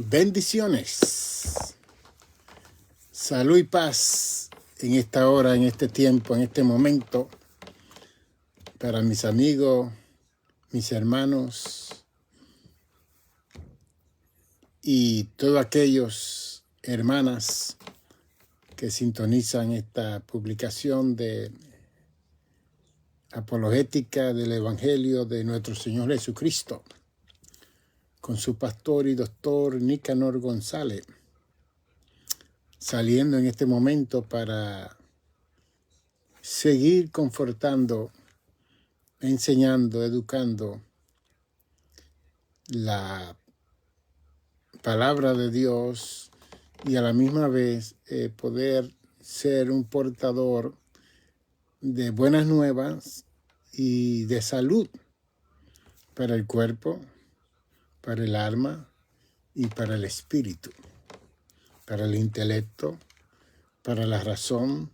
Bendiciones, salud y paz en esta hora, en este tiempo, en este momento, para mis amigos, mis hermanos y todos aquellos hermanas que sintonizan esta publicación de apologética del Evangelio de nuestro Señor Jesucristo, con su pastor y doctor Nicanor González, saliendo en este momento para seguir confortando, enseñando, educando la palabra de Dios y a la misma vez poder ser un portador de buenas nuevas y de salud para el cuerpo, para el alma y para el espíritu, para el intelecto, para la razón,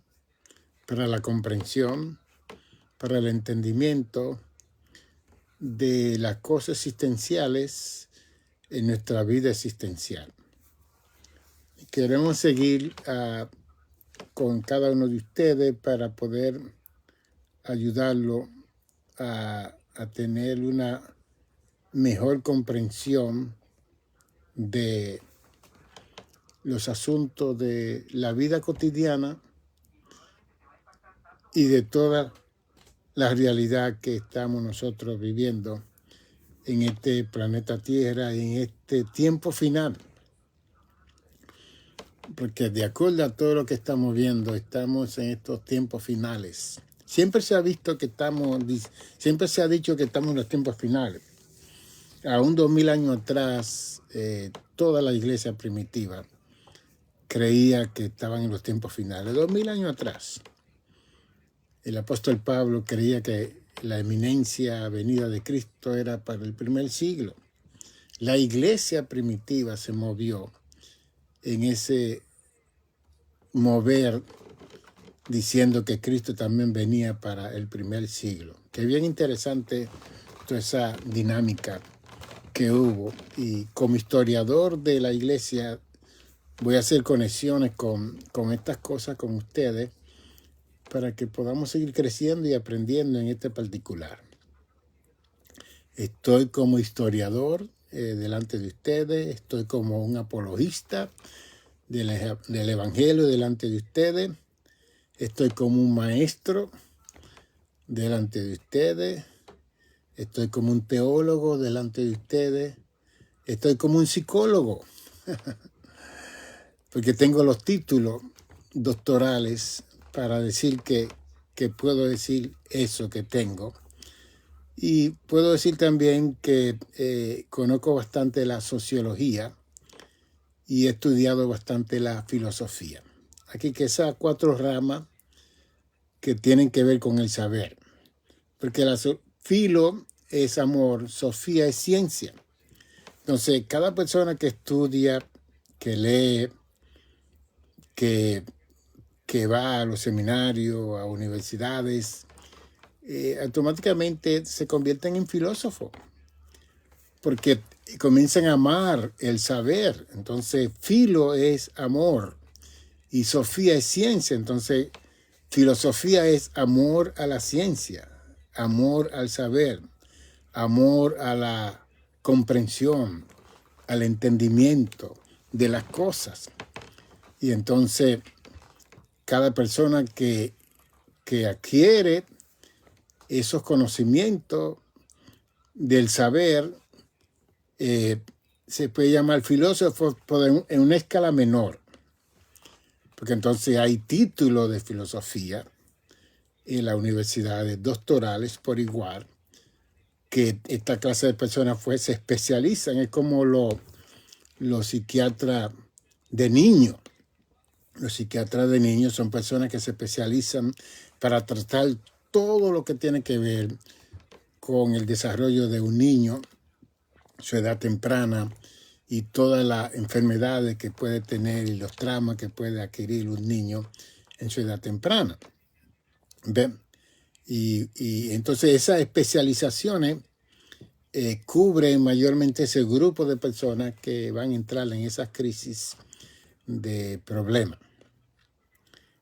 para la comprensión, para el entendimiento de las cosas existenciales en nuestra vida existencial. Queremos seguir con cada uno de ustedes para poder ayudarlo a tener una mejor comprensión de los asuntos de la vida cotidiana y de toda la realidad que estamos nosotros viviendo en este planeta Tierra y en este tiempo final. Porque de acuerdo a todo lo que estamos viendo, estamos en estos tiempos finales. Siempre se ha dicho que estamos en los tiempos finales. Aún 2000 años atrás, toda la iglesia primitiva creía que estaban en los tiempos finales. 2000 años atrás, el apóstol Pablo creía que la eminencia venida de Cristo era para el primer siglo. La iglesia primitiva se movió en ese mover diciendo que Cristo también venía para el primer siglo. Qué bien interesante toda esa dinámica que hubo. Y como historiador de la iglesia voy a hacer conexiones con estas cosas con ustedes para que podamos seguir creciendo y aprendiendo en este particular. Estoy como historiador delante de ustedes, estoy como un apologista del Evangelio delante de ustedes, estoy como un maestro delante de ustedes, estoy como un teólogo delante de ustedes, estoy como un psicólogo, porque tengo los títulos doctorales para decir que puedo decir eso que tengo. Y puedo decir también que conozco bastante la sociología y he estudiado bastante la filosofía. Aquí que esas 4 ramas que tienen que ver con el saber. Porque filo es amor, sofía es ciencia. Entonces, cada persona que estudia, que lee, que va a los seminarios, a universidades, automáticamente se convierten en filósofos, porque comienzan a amar el saber. Entonces, filo es amor y sofía es ciencia. Entonces, filosofía es amor a la ciencia, amor al saber, amor a la comprensión, al entendimiento de las cosas. Y entonces, cada persona que adquiere esos conocimientos del saber se puede llamar filósofo en una escala menor, porque entonces hay títulos de filosofía en las universidades doctorales por igual, que esta clase de personas se especializan. Es como los psiquiatras de niños. Los psiquiatras de niños son personas que se especializan para tratar todo lo que tiene que ver con el desarrollo de un niño, su edad temprana y todas las enfermedades que puede tener y los traumas que puede adquirir un niño en su edad temprana. ¿Ven? Y entonces esas especializaciones cubre mayormente ese grupo de personas que van a entrar en esas crisis de problemas.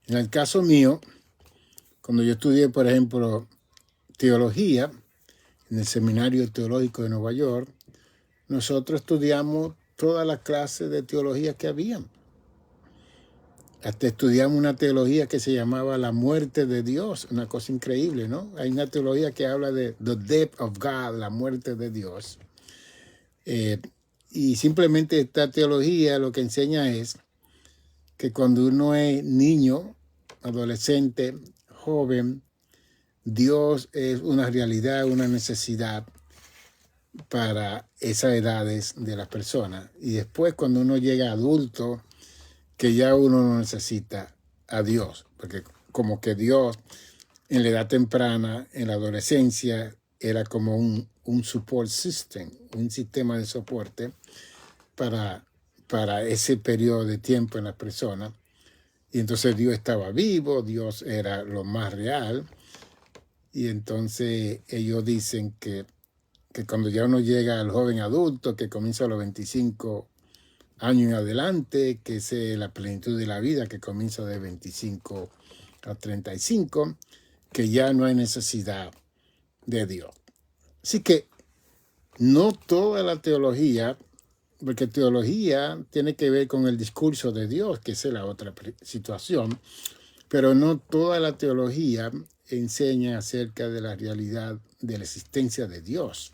En el caso mío, cuando yo estudié, por ejemplo, teología en el Seminario Teológico de Nueva York, nosotros estudiamos todas las clases de teología que habían. Hasta estudiamos una teología que se llamaba la muerte de Dios, una cosa increíble, ¿no? Hay una teología que habla de the death of God, la muerte de Dios. Y simplemente esta teología lo que enseña es que cuando uno es niño, adolescente, joven, Dios es una realidad, una necesidad para esas edades de las personas. Y después cuando uno llega adulto, que ya uno no necesita a Dios, porque como que Dios en la edad temprana, en la adolescencia, era como un support system, un sistema de soporte para ese periodo de tiempo en las personas. Y entonces Dios estaba vivo, Dios era lo más real. Y entonces ellos dicen que cuando ya uno llega al joven adulto, que comienza a los 25 años en adelante, que es la plenitud de la vida, que comienza de 25 a 35, que ya no hay necesidad de Dios. Así que no toda la teología, porque teología tiene que ver con el discurso de Dios, que es la otra situación, pero no toda la teología enseña acerca de la realidad de la existencia de Dios.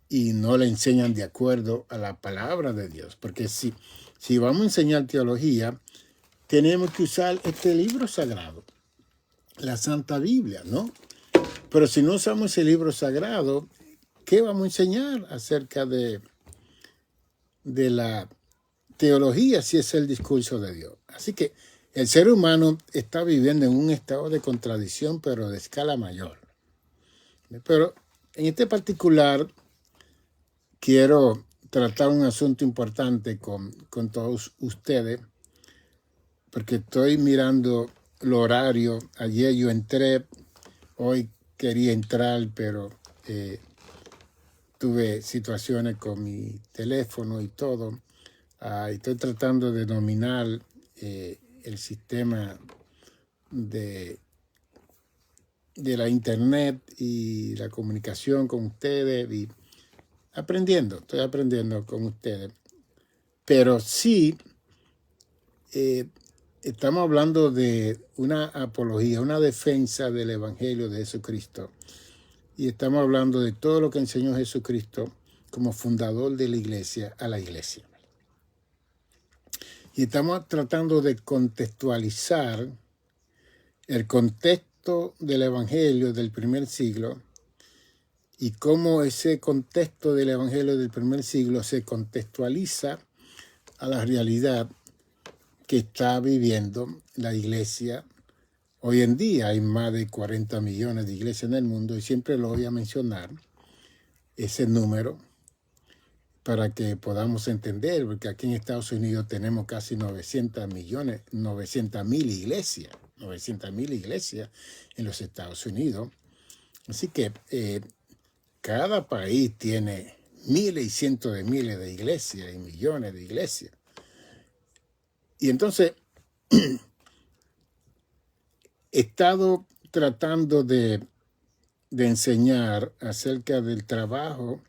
Y no le enseñan de acuerdo a la palabra de Dios. Porque si vamos a enseñar teología, tenemos que usar este libro sagrado, la Santa Biblia, ¿no? Pero si no usamos ese libro sagrado, ¿qué vamos a enseñar acerca de la teología si es el discurso de Dios? Así que el ser humano está viviendo en un estado de contradicción, pero de escala mayor. Pero en este particular, quiero tratar un asunto importante con todos ustedes, porque estoy mirando el horario. Ayer yo entré, hoy quería entrar, pero tuve situaciones con mi teléfono y todo. Estoy tratando de dominar el sistema de la internet y la comunicación con ustedes y estoy aprendiendo con ustedes. Pero sí, estamos hablando de una apología, una defensa del Evangelio de Jesucristo. Y estamos hablando de todo lo que enseñó Jesucristo como fundador de la iglesia a la iglesia. Y estamos tratando de contextualizar el contexto del Evangelio del primer siglo y cómo ese contexto del Evangelio del primer siglo se contextualiza a la realidad que está viviendo la iglesia. Hoy en día hay más de 40 millones de iglesias en el mundo y siempre lo voy a mencionar, ese número, para que podamos entender, porque aquí en Estados Unidos tenemos casi 900.000 iglesias, 900.000 iglesias en los Estados Unidos. Así que cada país tiene miles y cientos de miles de iglesias y millones de iglesias. Y entonces he estado tratando de enseñar acerca del trabajo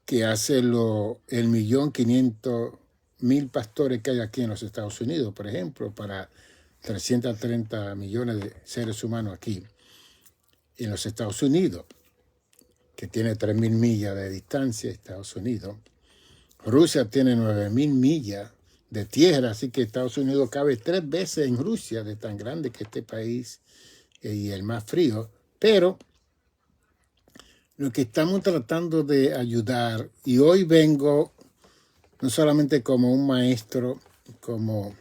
que hace el 1.500.000 pastores que hay aquí en los Estados Unidos, por ejemplo, para 330 millones de seres humanos aquí en los Estados Unidos, que tiene 3.000 millas de distancia Estados Unidos. Rusia tiene 9.000 millas de tierra, así que Estados Unidos cabe 3 veces en Rusia, de tan grande que este país y el más frío. Pero lo que estamos tratando de ayudar, y hoy vengo no solamente como un maestro, como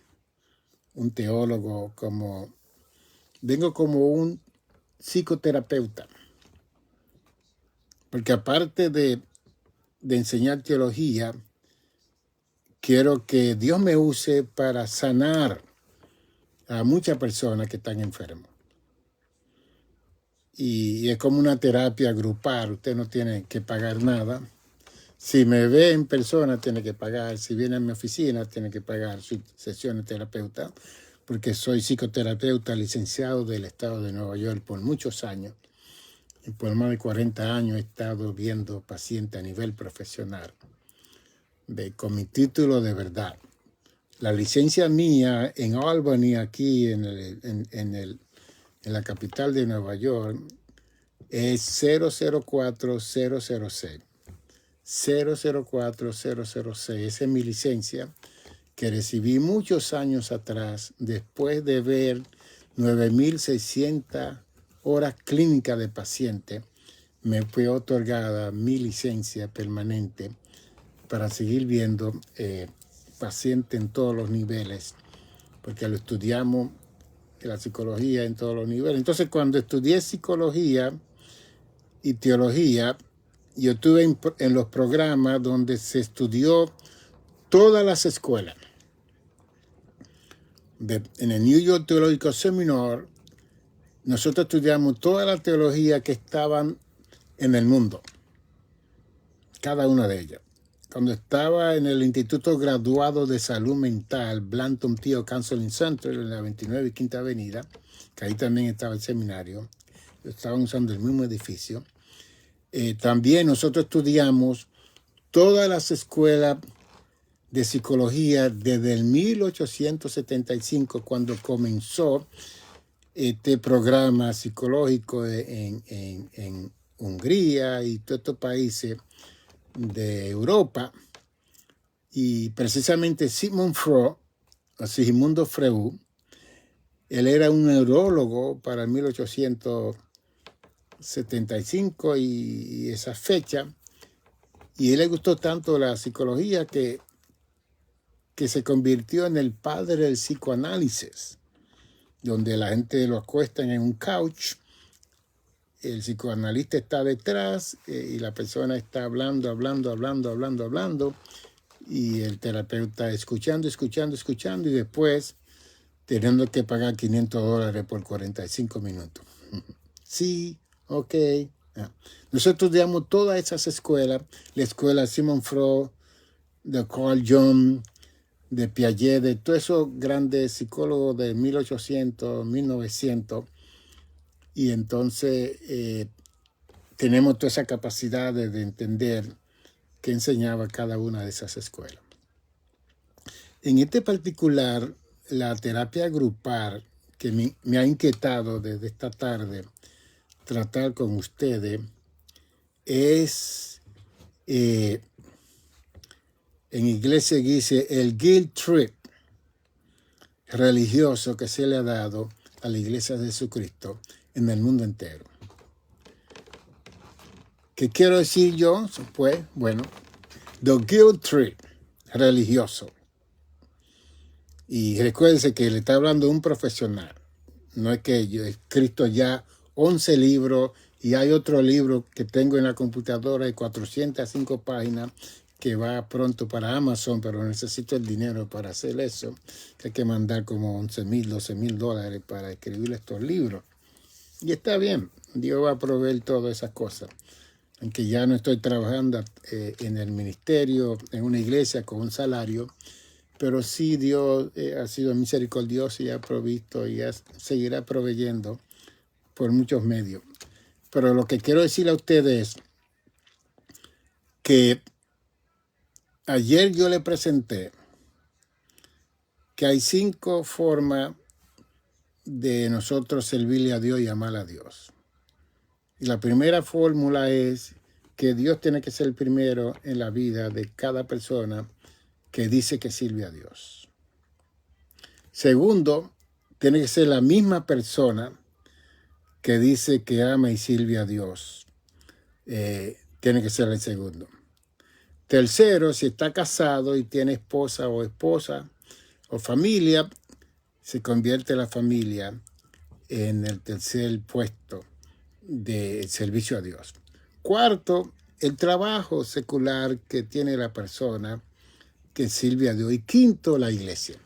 un teólogo, vengo como un psicoterapeuta. Porque aparte de enseñar teología, quiero que Dios me use para sanar a muchas personas que están enfermas. y es como una terapia grupal. Usted no tiene que pagar nada. Si me ve en persona, tiene que pagar. Si viene a mi oficina, tiene que pagar su sesión de terapeuta, porque soy psicoterapeuta licenciado del estado de Nueva York por muchos años. Y por más de 40 años he estado viendo pacientes a nivel profesional, con mi título de verdad. La licencia mía en Albany, aquí en la capital de Nueva York, es 004006. 004006. Esa es mi licencia que recibí muchos años atrás, después de ver 9.600 horas clínicas de paciente. Me fue otorgada mi licencia permanente para seguir viendo pacientes en todos los niveles, porque lo estudiamos la psicología en todos los niveles. Entonces, cuando estudié psicología y teología, yo estuve en los programas donde se estudió todas las escuelas. En el New York Theological Seminar, nosotros estudiamos toda la teología que estaban en el mundo, cada una de ellas. Cuando estaba en el Instituto Graduado de Salud Mental, Blanton Teo Counseling Center, en la 29 y Quinta Avenida, que ahí también estaba el seminario, estaban usando el mismo edificio. También nosotros estudiamos todas las escuelas de psicología desde el 1875, cuando comenzó este programa psicológico en Hungría y todos estos países de Europa. Y precisamente Sigmundo Freud, él era un neurólogo para el 1875 y esa fecha, y a él le gustó tanto la psicología que se convirtió en el padre del psicoanálisis, donde la gente lo acuesta en un couch, el psicoanalista está detrás y la persona está hablando, y el terapeuta escuchando, y después teniendo que pagar $500 por 45 minutos. Sí, ok. Nosotros estudiamos todas esas escuelas, la escuela Sigmund Freud, de Carl Jung, de Piaget, de todos esos grandes psicólogos de 1800, 1900, y entonces tenemos toda esa capacidad de entender qué enseñaba cada una de esas escuelas. En este particular, la terapia grupal que me ha inquietado desde esta tarde tratar con ustedes es, en inglés se dice, el guilt trip religioso que se le ha dado a la Iglesia de Jesucristo en el mundo entero. ¿Qué quiero decir yo? Pues, bueno, the guilt trip religioso. Y recuérdense que le está hablando un profesional. No es que yo he escrito ya 11 libros y hay otro libro que tengo en la computadora de 405 páginas que va pronto para Amazon, pero necesito el dinero para hacer eso, que hay que mandar como $11,000, $12,000 para escribir estos libros. Y está bien, Dios va a proveer todas esas cosas. Aunque ya no estoy trabajando en el ministerio, en una iglesia con un salario, pero sí Dios ha sido misericordioso y ha provisto y seguirá proveyendo por muchos medios. Pero lo que quiero decir a ustedes es que ayer yo le presenté que hay 5 formas de nosotros servirle a Dios y amar a Dios. Y la primera fórmula es que Dios tiene que ser el primero en la vida de cada persona que dice que sirve a Dios. Segundo, tiene que ser la misma persona que dice que ama y sirve a Dios. Tiene que ser el segundo. Tercero, si está casado y tiene esposa o familia, se convierte la familia en el tercer puesto de servicio a Dios. Cuarto, el trabajo secular que tiene la persona que sirve a Dios. Y quinto, la iglesia.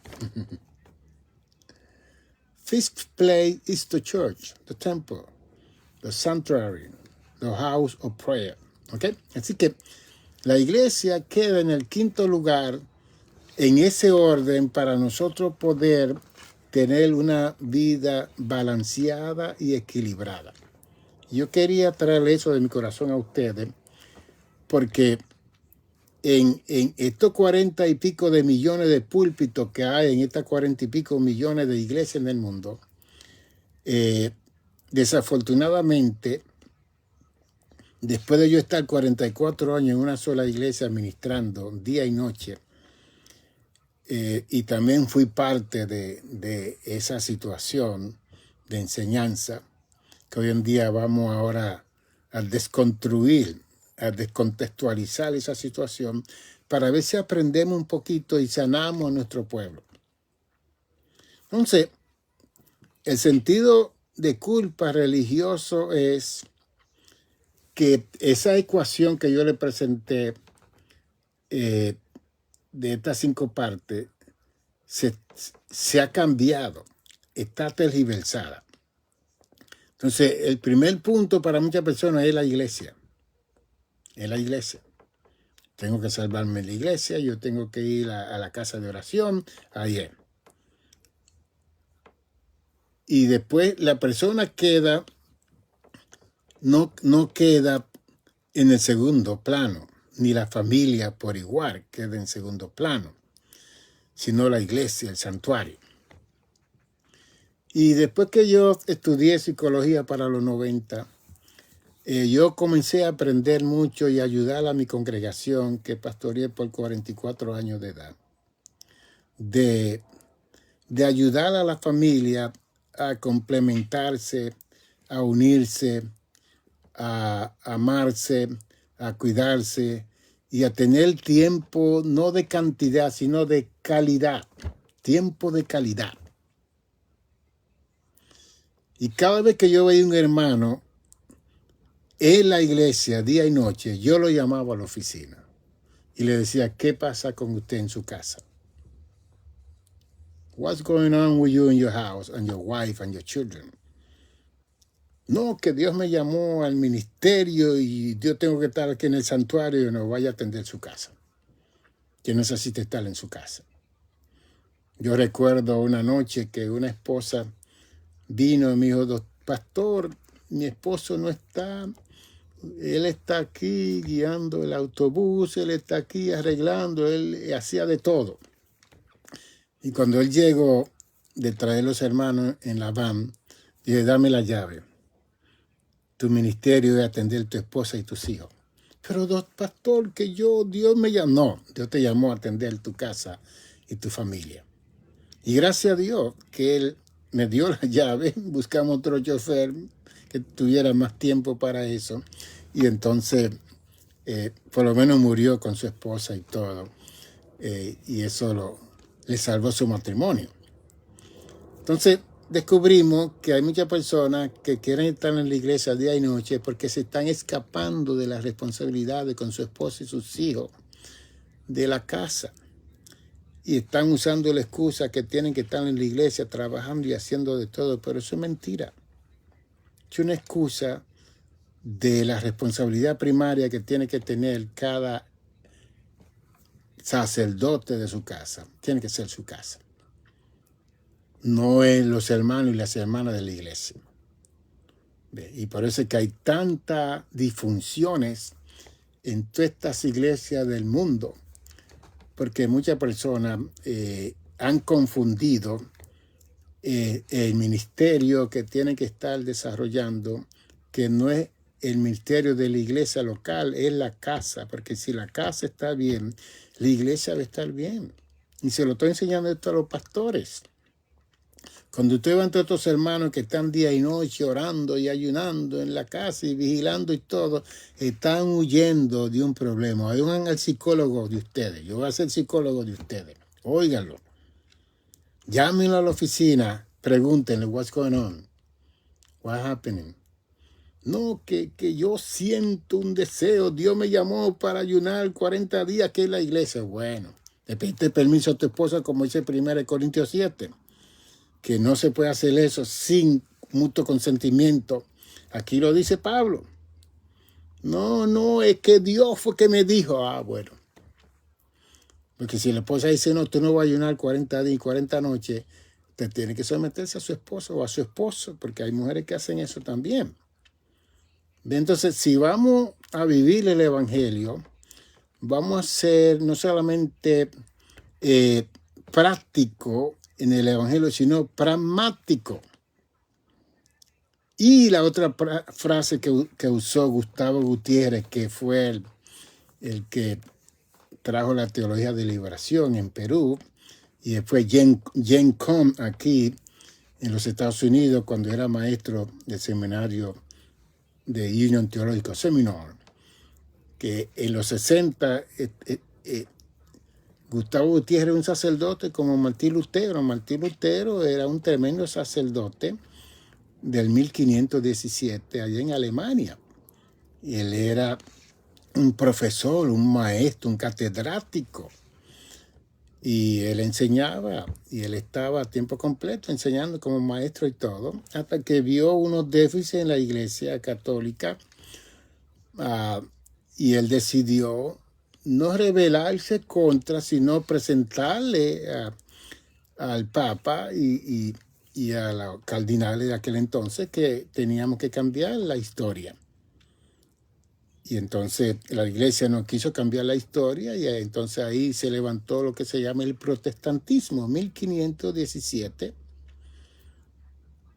Fifth place is the church, the temple. the sanctuary, the house of prayer. ¿Okay? Así que la iglesia queda en el quinto lugar en ese orden para nosotros poder tener una vida balanceada y equilibrada. Yo quería traer eso de mi corazón a ustedes porque en estos 40 y pico de millones de púlpitos que hay, en estas 40 y pico millones de iglesias en el mundo, desafortunadamente, después de yo estar 44 años en una sola iglesia administrando día y noche, y también fui parte de esa situación de enseñanza, que hoy en día vamos ahora a desconstruir, a descontextualizar esa situación para ver si aprendemos un poquito y sanamos a nuestro pueblo. Entonces, el sentido de culpa religioso es que esa ecuación que yo le presenté de estas 5 partes se ha cambiado, está tergiversada. Entonces, el primer punto para muchas personas es la iglesia. Es la iglesia. Tengo que salvarme en la iglesia, yo tengo que ir a la casa de oración, ahí es. Y después la persona queda, no queda en el segundo plano, ni la familia por igual queda en segundo plano, sino la iglesia, el santuario. Y después que yo estudié psicología para los 90, yo comencé a aprender mucho y ayudar a mi congregación, que pastoreé por 44 años de edad, de ayudar a la familia a complementarse, a unirse, a amarse, a cuidarse y a tener tiempo no de cantidad, sino de calidad, tiempo de calidad. Y cada vez que yo veía un hermano en la iglesia, día y noche, yo lo llamaba a la oficina y le decía, ¿qué pasa con usted en su casa? What's going on with you in your house and your wife and your children? No, que Dios me llamó al ministerio y yo tengo que estar aquí en el santuario y no vaya a atender su casa. Que necesita estar en su casa. Yo recuerdo una noche que una esposa vino y me dijo, pastor, mi esposo no está, él está aquí guiando el autobús, él está aquí arreglando, él hacía de todo. Y cuando él llegó de traer los hermanos en la van, dije, dame la llave. Tu ministerio es atender a tu esposa y tus hijos. Pero pastor, que Dios me llamó. No, Dios te llamó a atender tu casa y tu familia. Y gracias a Dios que Él me dio la llave, buscamos otro chofer que tuviera más tiempo para eso. Y entonces, por lo menos murió con su esposa y todo. Y eso le salvó su matrimonio. Entonces, descubrimos que hay muchas personas que quieren estar en la iglesia día y noche porque se están escapando de las responsabilidades con su esposa y sus hijos de la casa. Y están usando la excusa que tienen que estar en la iglesia trabajando y haciendo de todo, pero eso es mentira. Es una excusa de la responsabilidad primaria que tiene que tener cada sacerdote de su casa. Tiene que ser su casa. No es los hermanos y las hermanas de la iglesia. Y por eso es que hay tantas disfunciones en todas estas iglesias del mundo, porque muchas personas han confundido el ministerio que tienen que estar desarrollando, que no es el ministerio de la iglesia local, es la casa, porque si la casa está bien, la iglesia va a estar bien. Y se lo estoy enseñando esto a los pastores. Cuando usted va entre otros hermanos que están día y noche orando y ayunando en la casa y vigilando y todo, están huyendo de un problema. Oigan al psicólogo de ustedes. Yo voy a ser psicólogo de ustedes. Óiganlo. Llámenlo a la oficina. Pregúntenle, what's going on? What's happening? No, que yo siento un deseo. Dios me llamó para ayunar 40 días que es la iglesia. Bueno, le pediste permiso a tu esposa como dice 1 Corintios 7. Que no se puede hacer eso sin mutuo consentimiento Aquí lo dice Pablo. No, es que Dios fue que me dijo. Ah, bueno. Porque si la esposa dice, no, tú no vas a ayunar 40 días y 40 noches, te tiene que someterse a su esposo o a su esposo, porque hay mujeres que hacen eso también. Entonces, si vamos a vivir el Evangelio, vamos a ser no solamente práctico en el Evangelio, sino pragmático. Y la otra frase que usó Gustavo Gutiérrez, que fue el que trajo la teología de liberación en Perú, y después Jen Cohn aquí en los Estados Unidos, cuando era maestro del seminario de Union Theological Seminar, que en los 60 Gustavo Gutiérrez era un sacerdote como Martín Lutero. Martín Lutero era un tremendo sacerdote del 1517 allá en Alemania. Y él era un profesor, un maestro, un catedrático. Y él enseñaba, y él estaba a tiempo completo enseñando como maestro y todo, hasta que vio unos déficits en la Iglesia Católica y él decidió no rebelarse contra, sino presentarle al Papa y a los cardinales de aquel entonces que teníamos que cambiar la historia. Y entonces la Iglesia no quiso cambiar la historia y entonces ahí se levantó lo que se llama el protestantismo, 1517.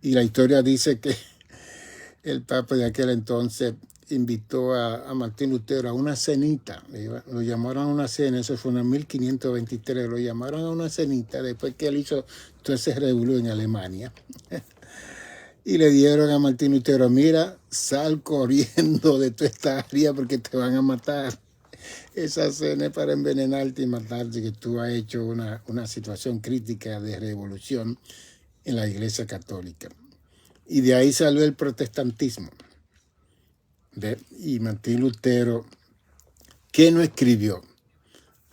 Y la historia dice que el Papa de aquel entonces invitó a Martín Lutero a una cenita. Lo llamaron a una cena, eso fue en 1523. Lo llamaron a una cenita después que él hizo todo ese revuelo en Alemania. Y le dieron a Martín Lutero, mira, sal corriendo de tu esta área porque te van a matar. Esa cena es para envenenarte y matarte, que tú has hecho una situación crítica de revolución en la Iglesia Católica. Y de ahí salió el protestantismo. Y Martín Lutero, ¿qué no escribió?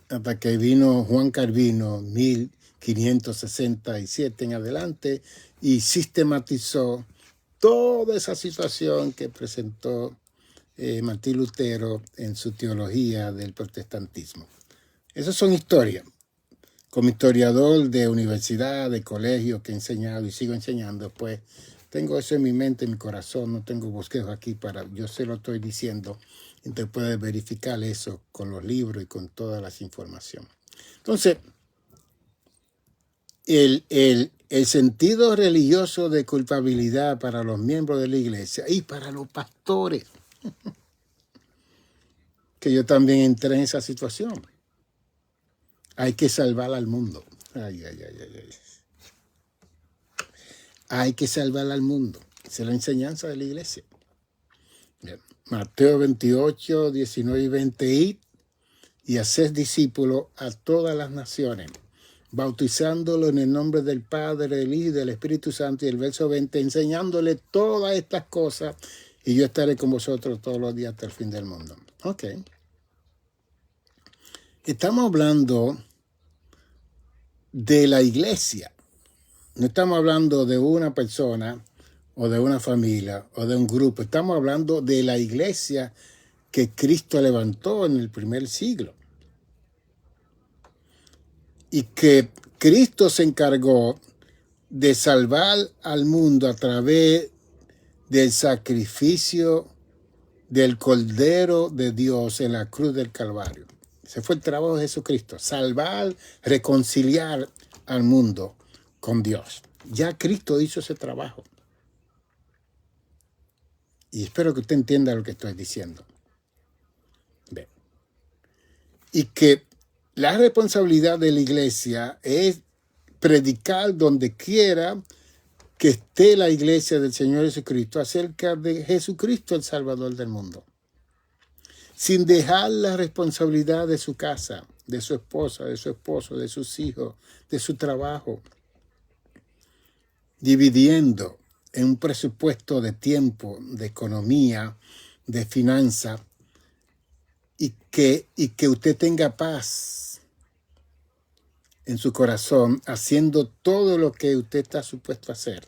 Hasta que vino Juan Calvino, 1567 en adelante, y sistematizó toda esa situación que presentó Martín Lutero en su teología del protestantismo. Esas son historias. Como historiador de universidad, de colegio que he enseñado y sigo enseñando, pues tengo eso en mi mente, en mi corazón, no tengo bosquejos aquí yo se lo estoy diciendo. Entonces puedes verificar eso con los libros y con todas las informaciones. Entonces, el sentido religioso de culpabilidad para los miembros de la iglesia y para los pastores, que yo también entré en esa situación. Hay que salvar al mundo. Ay. Hay que salvar al mundo. Esa es la enseñanza de la iglesia. Bien. Mateo 28, 19 y 20. Y haced discípulos a todas las naciones, bautizándolo en el nombre del Padre, del Hijo y del Espíritu Santo. Y el verso 20, enseñándole todas estas cosas, y yo estaré con vosotros todos los días hasta el fin del mundo. Ok. Estamos hablando de la iglesia. No estamos hablando de una persona o de una familia o de un grupo. Estamos hablando de la iglesia que Cristo levantó en el primer siglo. Y que Cristo se encargó de salvar al mundo a través del sacrificio del Cordero de Dios en la cruz del Calvario. Ese fue el trabajo de Jesucristo, salvar, reconciliar al mundo con Dios. Ya Cristo hizo ese trabajo. Y espero que usted entienda lo que estoy diciendo. Ve. Y que la responsabilidad de la iglesia es predicar donde quiera que esté la iglesia del Señor Jesucristo acerca de Jesucristo, el Salvador del mundo. Sin dejar la responsabilidad de su casa, de su esposa, de su esposo, de sus hijos, de su trabajo. Dividiendo en un presupuesto de tiempo, de economía, de finanza, y que usted tenga paz en su corazón, haciendo todo lo que usted está supuesto a hacer.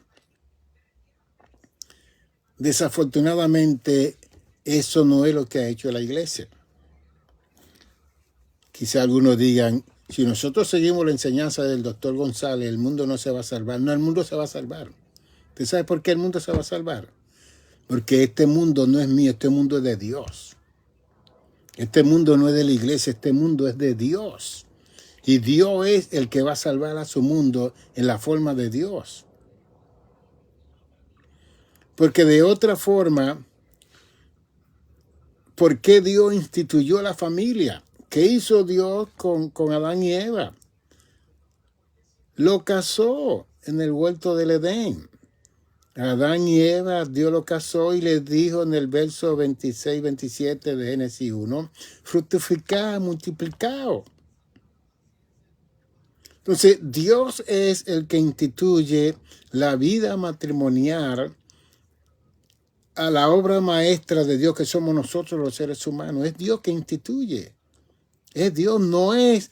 Desafortunadamente, eso no es lo que ha hecho la iglesia. Quizá algunos digan, si nosotros seguimos la enseñanza del doctor González, el mundo no se va a salvar. No, el mundo se va a salvar. ¿Usted sabe por qué el mundo se va a salvar? Porque este mundo no es mío, este mundo es de Dios. Este mundo no es de la iglesia, este mundo es de Dios. Y Dios es el que va a salvar a su mundo en la forma de Dios. Porque de otra forma, ¿por qué Dios instituyó la familia? ¿Qué hizo Dios con Adán y Eva? Lo casó en el huerto del Edén. Adán y Eva, Dios lo casó y les dijo en el verso 26-27 de Génesis 1, fructificad, multiplicaos. Entonces, Dios es el que instituye la vida matrimonial a la obra maestra de Dios que somos nosotros los seres humanos. Es Dios que instituye. Es Dios, no es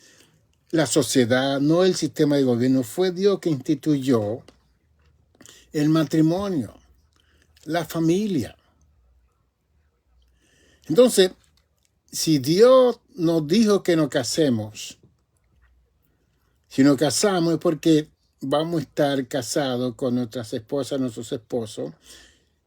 la sociedad, no el sistema de gobierno. Fue Dios que instituyó el matrimonio, la familia. Entonces, si Dios nos dijo que nos casemos, si nos casamos es porque vamos a estar casados con nuestras esposas, nuestros esposos.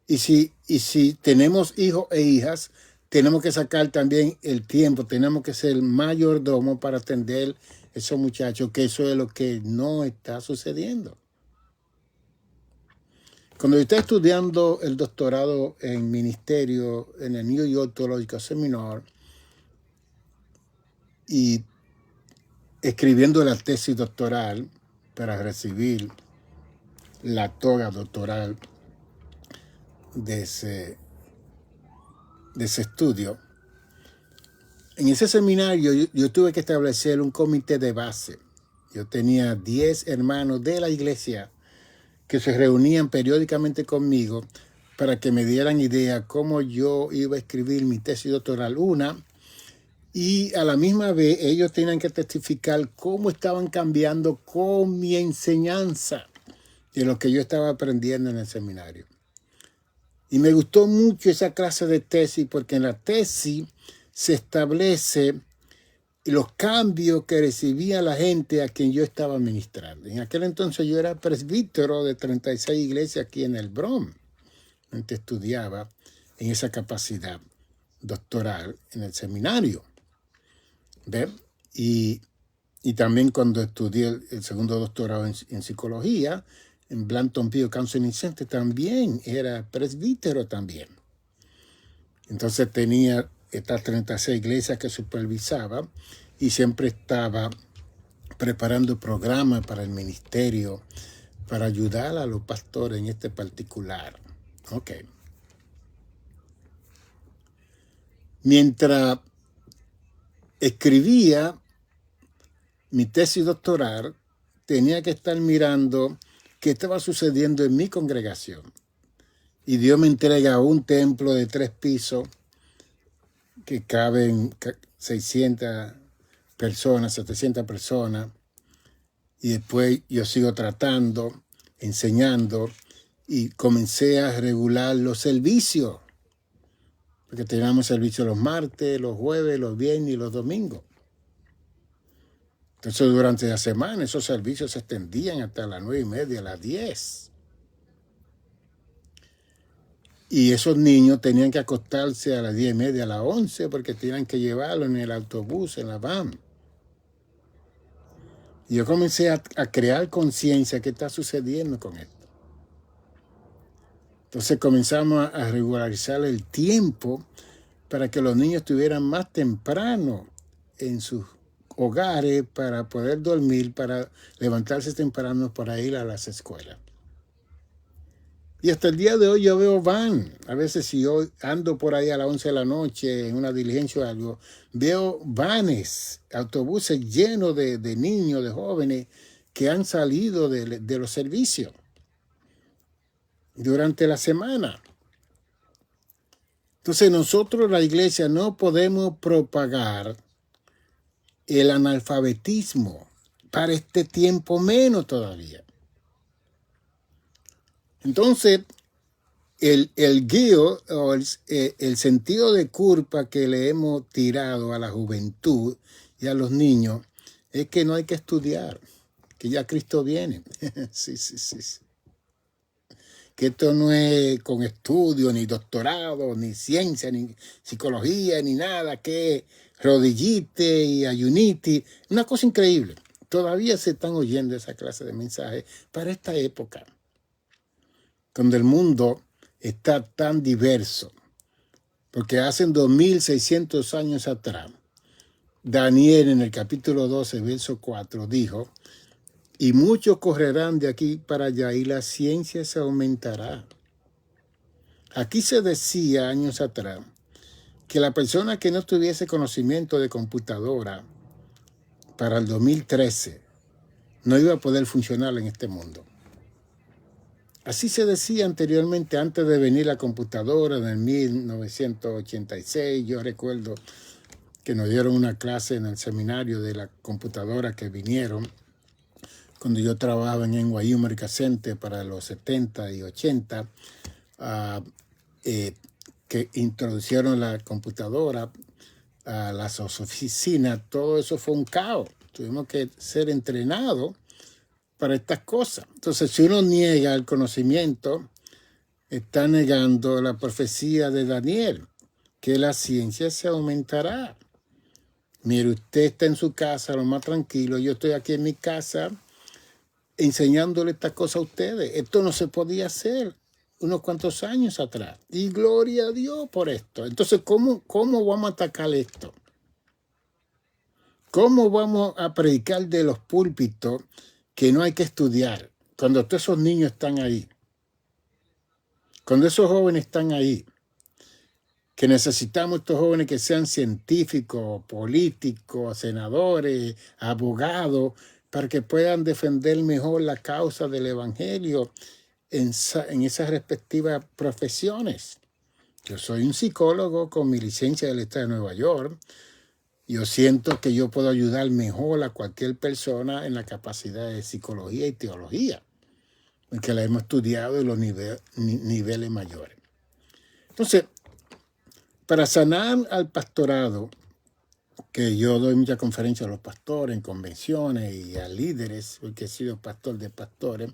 Y si tenemos hijos e hijas, tenemos que sacar también el tiempo, tenemos que ser mayordomo para atender a esos muchachos, que eso es lo que no está sucediendo. Cuando yo estaba estudiando el doctorado en ministerio en el New York Theological Seminar y escribiendo la tesis doctoral para recibir la toga doctoral de ese estudio, en ese seminario yo tuve que establecer un comité de base. Yo tenía 10 hermanos de la iglesia que se reunían periódicamente conmigo para que me dieran idea cómo yo iba a escribir mi tesis doctoral y a la misma vez ellos tenían que testificar cómo estaban cambiando con mi enseñanza de lo que yo estaba aprendiendo en el seminario. Y me gustó mucho esa clase de tesis porque en la tesis se establece los cambios que recibía la gente a quien yo estaba ministrando. En aquel entonces yo era presbítero de 36 iglesias aquí en el Bronx. Antes estudiaba en esa capacidad doctoral en el seminario. ¿Ve? Y también cuando estudié el segundo doctorado en psicología, en Blanton Pio Counseling Center, también era presbítero también. Entonces tenía estas 36 iglesias que supervisaba y siempre estaba preparando programas para el ministerio, para ayudar a los pastores en este particular. Ok. Mientras escribía mi tesis doctoral, tenía que estar mirando qué estaba sucediendo en mi congregación. Y Dios me entrega un templo de 3 pisos que caben 600 personas, 700 personas. Y después yo sigo tratando, enseñando, y comencé a regular los servicios. Porque teníamos servicios los martes, los jueves, los viernes y los domingos. Entonces, durante la semana, esos servicios se extendían hasta las 9:30, las 10. Y esos niños tenían que acostarse a las 10:30, a las 11, porque tenían que llevarlo en el autobús, en la van. Y yo comencé a crear conciencia. ¿Qué está sucediendo con esto? Entonces comenzamos a regularizar el tiempo para que los niños estuvieran más temprano en sus hogares para poder dormir, para levantarse temprano para ir a las escuelas. Y hasta el día de hoy yo veo van. A veces si yo ando por ahí a las 11 de la noche en una diligencia o algo, veo vanes, autobuses llenos de niños, de jóvenes que han salido de los servicios durante la semana. Entonces nosotros, la iglesia, no podemos propagar el analfabetismo para este tiempo, menos todavía. Entonces, el guío o el sentido de culpa que le hemos tirado a la juventud y a los niños es que no hay que estudiar, que ya Cristo viene. Sí. Que esto no es con estudio, ni doctorado, ni ciencia, ni psicología, ni nada, que es rodillite y ayunite. Una cosa increíble. Todavía se están oyendo esa clase de mensajes para esta época, cuando el mundo está tan diverso. Porque hace 2600 años atrás, Daniel en el capítulo 12, verso 4, dijo: y muchos correrán de aquí para allá y la ciencia se aumentará. Aquí se decía años atrás que la persona que no tuviese conocimiento de computadora para el 2013 no iba a poder funcionar en este mundo. Así se decía anteriormente, antes de venir la computadora en el 1986. Yo recuerdo que nos dieron una clase en el seminario de la computadora que vinieron cuando yo trabajaba en NYU America Center para los 70 y 80, que introducieron la computadora a las oficinas. Todo eso fue un caos. Tuvimos que ser entrenados para estas cosas. Entonces, si uno niega el conocimiento, está negando la profecía de Daniel, que la ciencia se aumentará. Mire, usted está en su casa, lo más tranquilo. Yo estoy aquí en mi casa enseñándole estas cosas a ustedes. Esto no se podía hacer unos cuantos años atrás. Y gloria a Dios por esto. Entonces, ¿cómo vamos a atacar esto? ¿Cómo vamos a predicar de los púlpitos que no hay que estudiar cuando todos esos niños están ahí? Cuando esos jóvenes están ahí, que necesitamos estos jóvenes que sean científicos, políticos, senadores, abogados, para que puedan defender mejor la causa del evangelio en esas respectivas profesiones. Yo soy un psicólogo con mi licencia del Estado de Nueva York. Yo siento que yo puedo ayudar mejor a cualquier persona en la capacidad de psicología y teología, porque la hemos estudiado en los niveles mayores. Entonces, para sanar al pastorado, que yo doy muchas conferencias a los pastores en convenciones y a líderes, porque he sido pastor de pastores,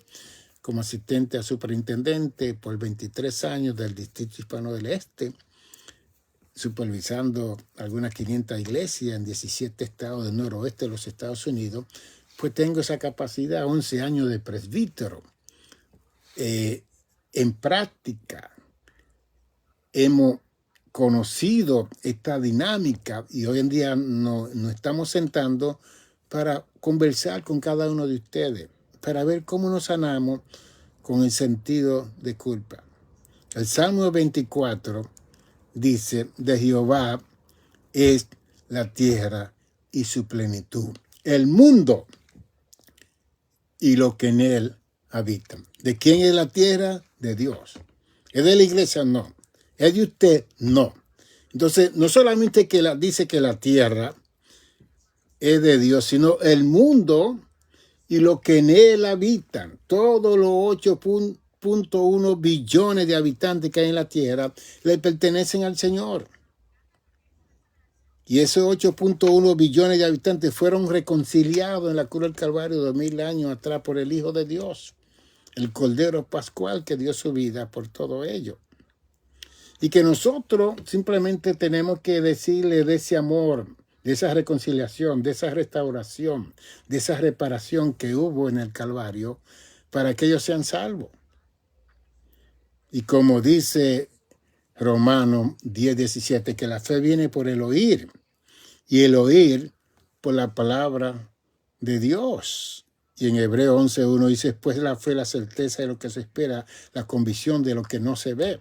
como asistente a superintendente por 23 años del Distrito Hispano del Este, supervisando algunas 500 iglesias en 17 estados del noroeste de los Estados Unidos, pues tengo esa capacidad, 11 años de presbítero. En práctica, hemos conocido esta dinámica y hoy en día nos estamos sentando para conversar con cada uno de ustedes, para ver cómo nos sanamos con el sentido de culpa. El Salmo 24 dice: de Jehová es la tierra y su plenitud, el mundo y lo que en él habitan. ¿De quién es la tierra? De Dios. ¿Es de la iglesia? No. ¿Es de usted? No. Entonces, no solamente que dice que la tierra es de Dios, sino el mundo y lo que en él habitan. Todos los 8.1 billones de habitantes que hay en la tierra le pertenecen al Señor. Y esos 8.1 billones de habitantes fueron reconciliados en la cruz del Calvario 2000 años atrás por el Hijo de Dios, el Cordero Pascual que dio su vida por todo ello. Y que nosotros simplemente tenemos que decirle de ese amor, de esa reconciliación, de esa restauración, de esa reparación que hubo en el Calvario para que ellos sean salvos. Y como dice Romanos 10:17, que la fe viene por el oír y el oír por la palabra de Dios. Y en Hebreo 11:1 dice: pues la fe, la certeza de lo que se espera, la convicción de lo que no se ve.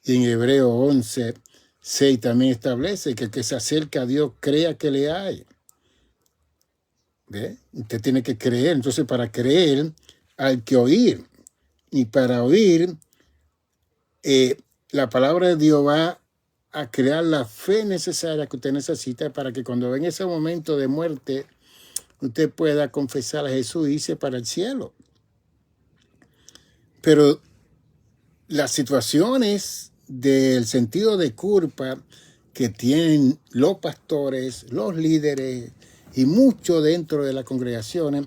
Y en Hebreo 11:6 también establece que el que se acerca a Dios crea que le hay. ¿Ve? Usted tiene que creer. Entonces, para creer hay que oír. Y para oír, la palabra de Dios va a crear la fe necesaria que usted necesita para que cuando venga ese momento de muerte, usted pueda confesar a Jesús y irse para el cielo. Pero las situaciones del sentido de culpa que tienen los pastores, los líderes y muchos dentro de las congregaciones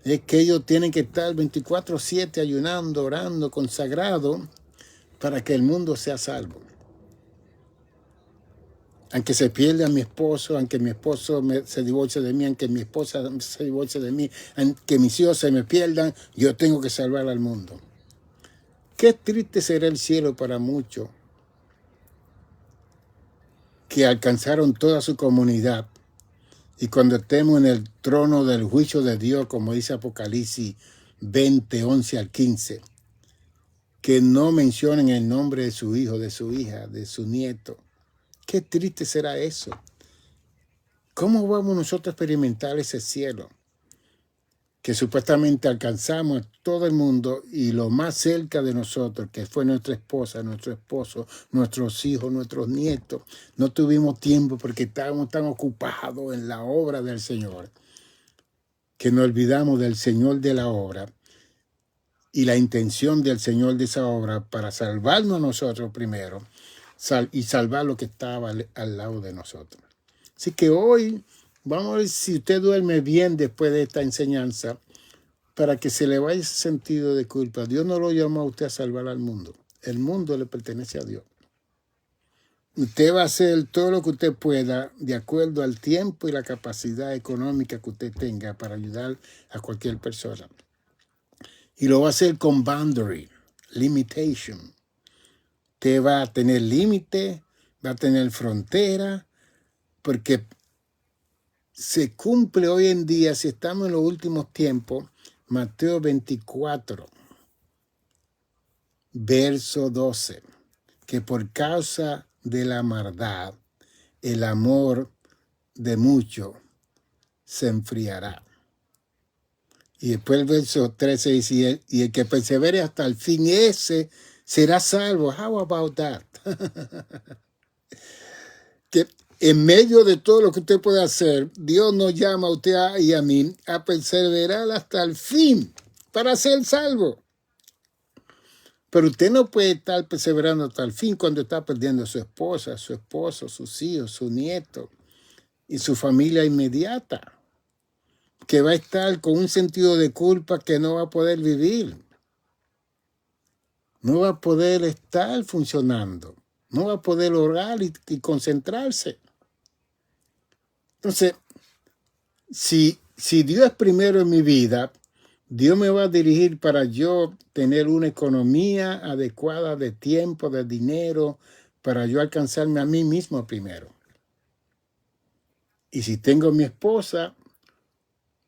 es que ellos tienen que estar 24/7 ayunando, orando, consagrado para que el mundo sea salvo. Aunque se pierda mi esposo, aunque mi esposo se divorcie de mí, aunque mi esposa se divorcie de mí, aunque mis hijos se me pierdan, yo tengo que salvar al mundo. Qué triste será el cielo para muchos que alcanzaron toda su comunidad y cuando estemos en el trono del juicio de Dios, como dice Apocalipsis 20, 11 al 15, que no mencionen el nombre de su hijo, de su hija, de su nieto. Qué triste será eso. ¿Cómo vamos nosotros a experimentar ese cielo? Que supuestamente alcanzamos a todo el mundo y lo más cerca de nosotros, que fue nuestra esposa, nuestro esposo, nuestros hijos, nuestros nietos. No tuvimos tiempo porque estábamos tan ocupados en la obra del Señor, que nos olvidamos del Señor de la obra y la intención del Señor de esa obra para salvarnos a nosotros primero y salvar lo que estaba al lado de nosotros. Así que hoy vamos a ver si usted duerme bien después de esta enseñanza para que se le vaya ese sentido de culpa. Dios no lo llamó a usted a salvar al mundo. El mundo le pertenece a Dios. Usted va a hacer todo lo que usted pueda de acuerdo al tiempo y la capacidad económica que usted tenga para ayudar a cualquier persona. Y lo va a hacer con boundary, limitation. Usted va a tener límite, va a tener frontera, porque se cumple hoy en día, si estamos en los últimos tiempos, Mateo 24, verso 12, que por causa de la maldad, el amor de muchos se enfriará. Y después el verso 13 dice, y el que persevere hasta el fin, ese será salvo. How about that? Que en medio de todo lo que usted puede hacer, Dios nos llama a usted y a mí a perseverar hasta el fin para ser salvo. Pero usted no puede estar perseverando hasta el fin cuando está perdiendo a su esposa, su esposo, sus hijos, su nieto y su familia inmediata, que va a estar con un sentido de culpa que no va a poder vivir. No va a poder estar funcionando. No va a poder orar y concentrarse. Entonces, si Dios es primero en mi vida, Dios me va a dirigir para yo tener una economía adecuada de tiempo, de dinero, para yo alcanzarme a mí mismo primero. Y si tengo mi esposa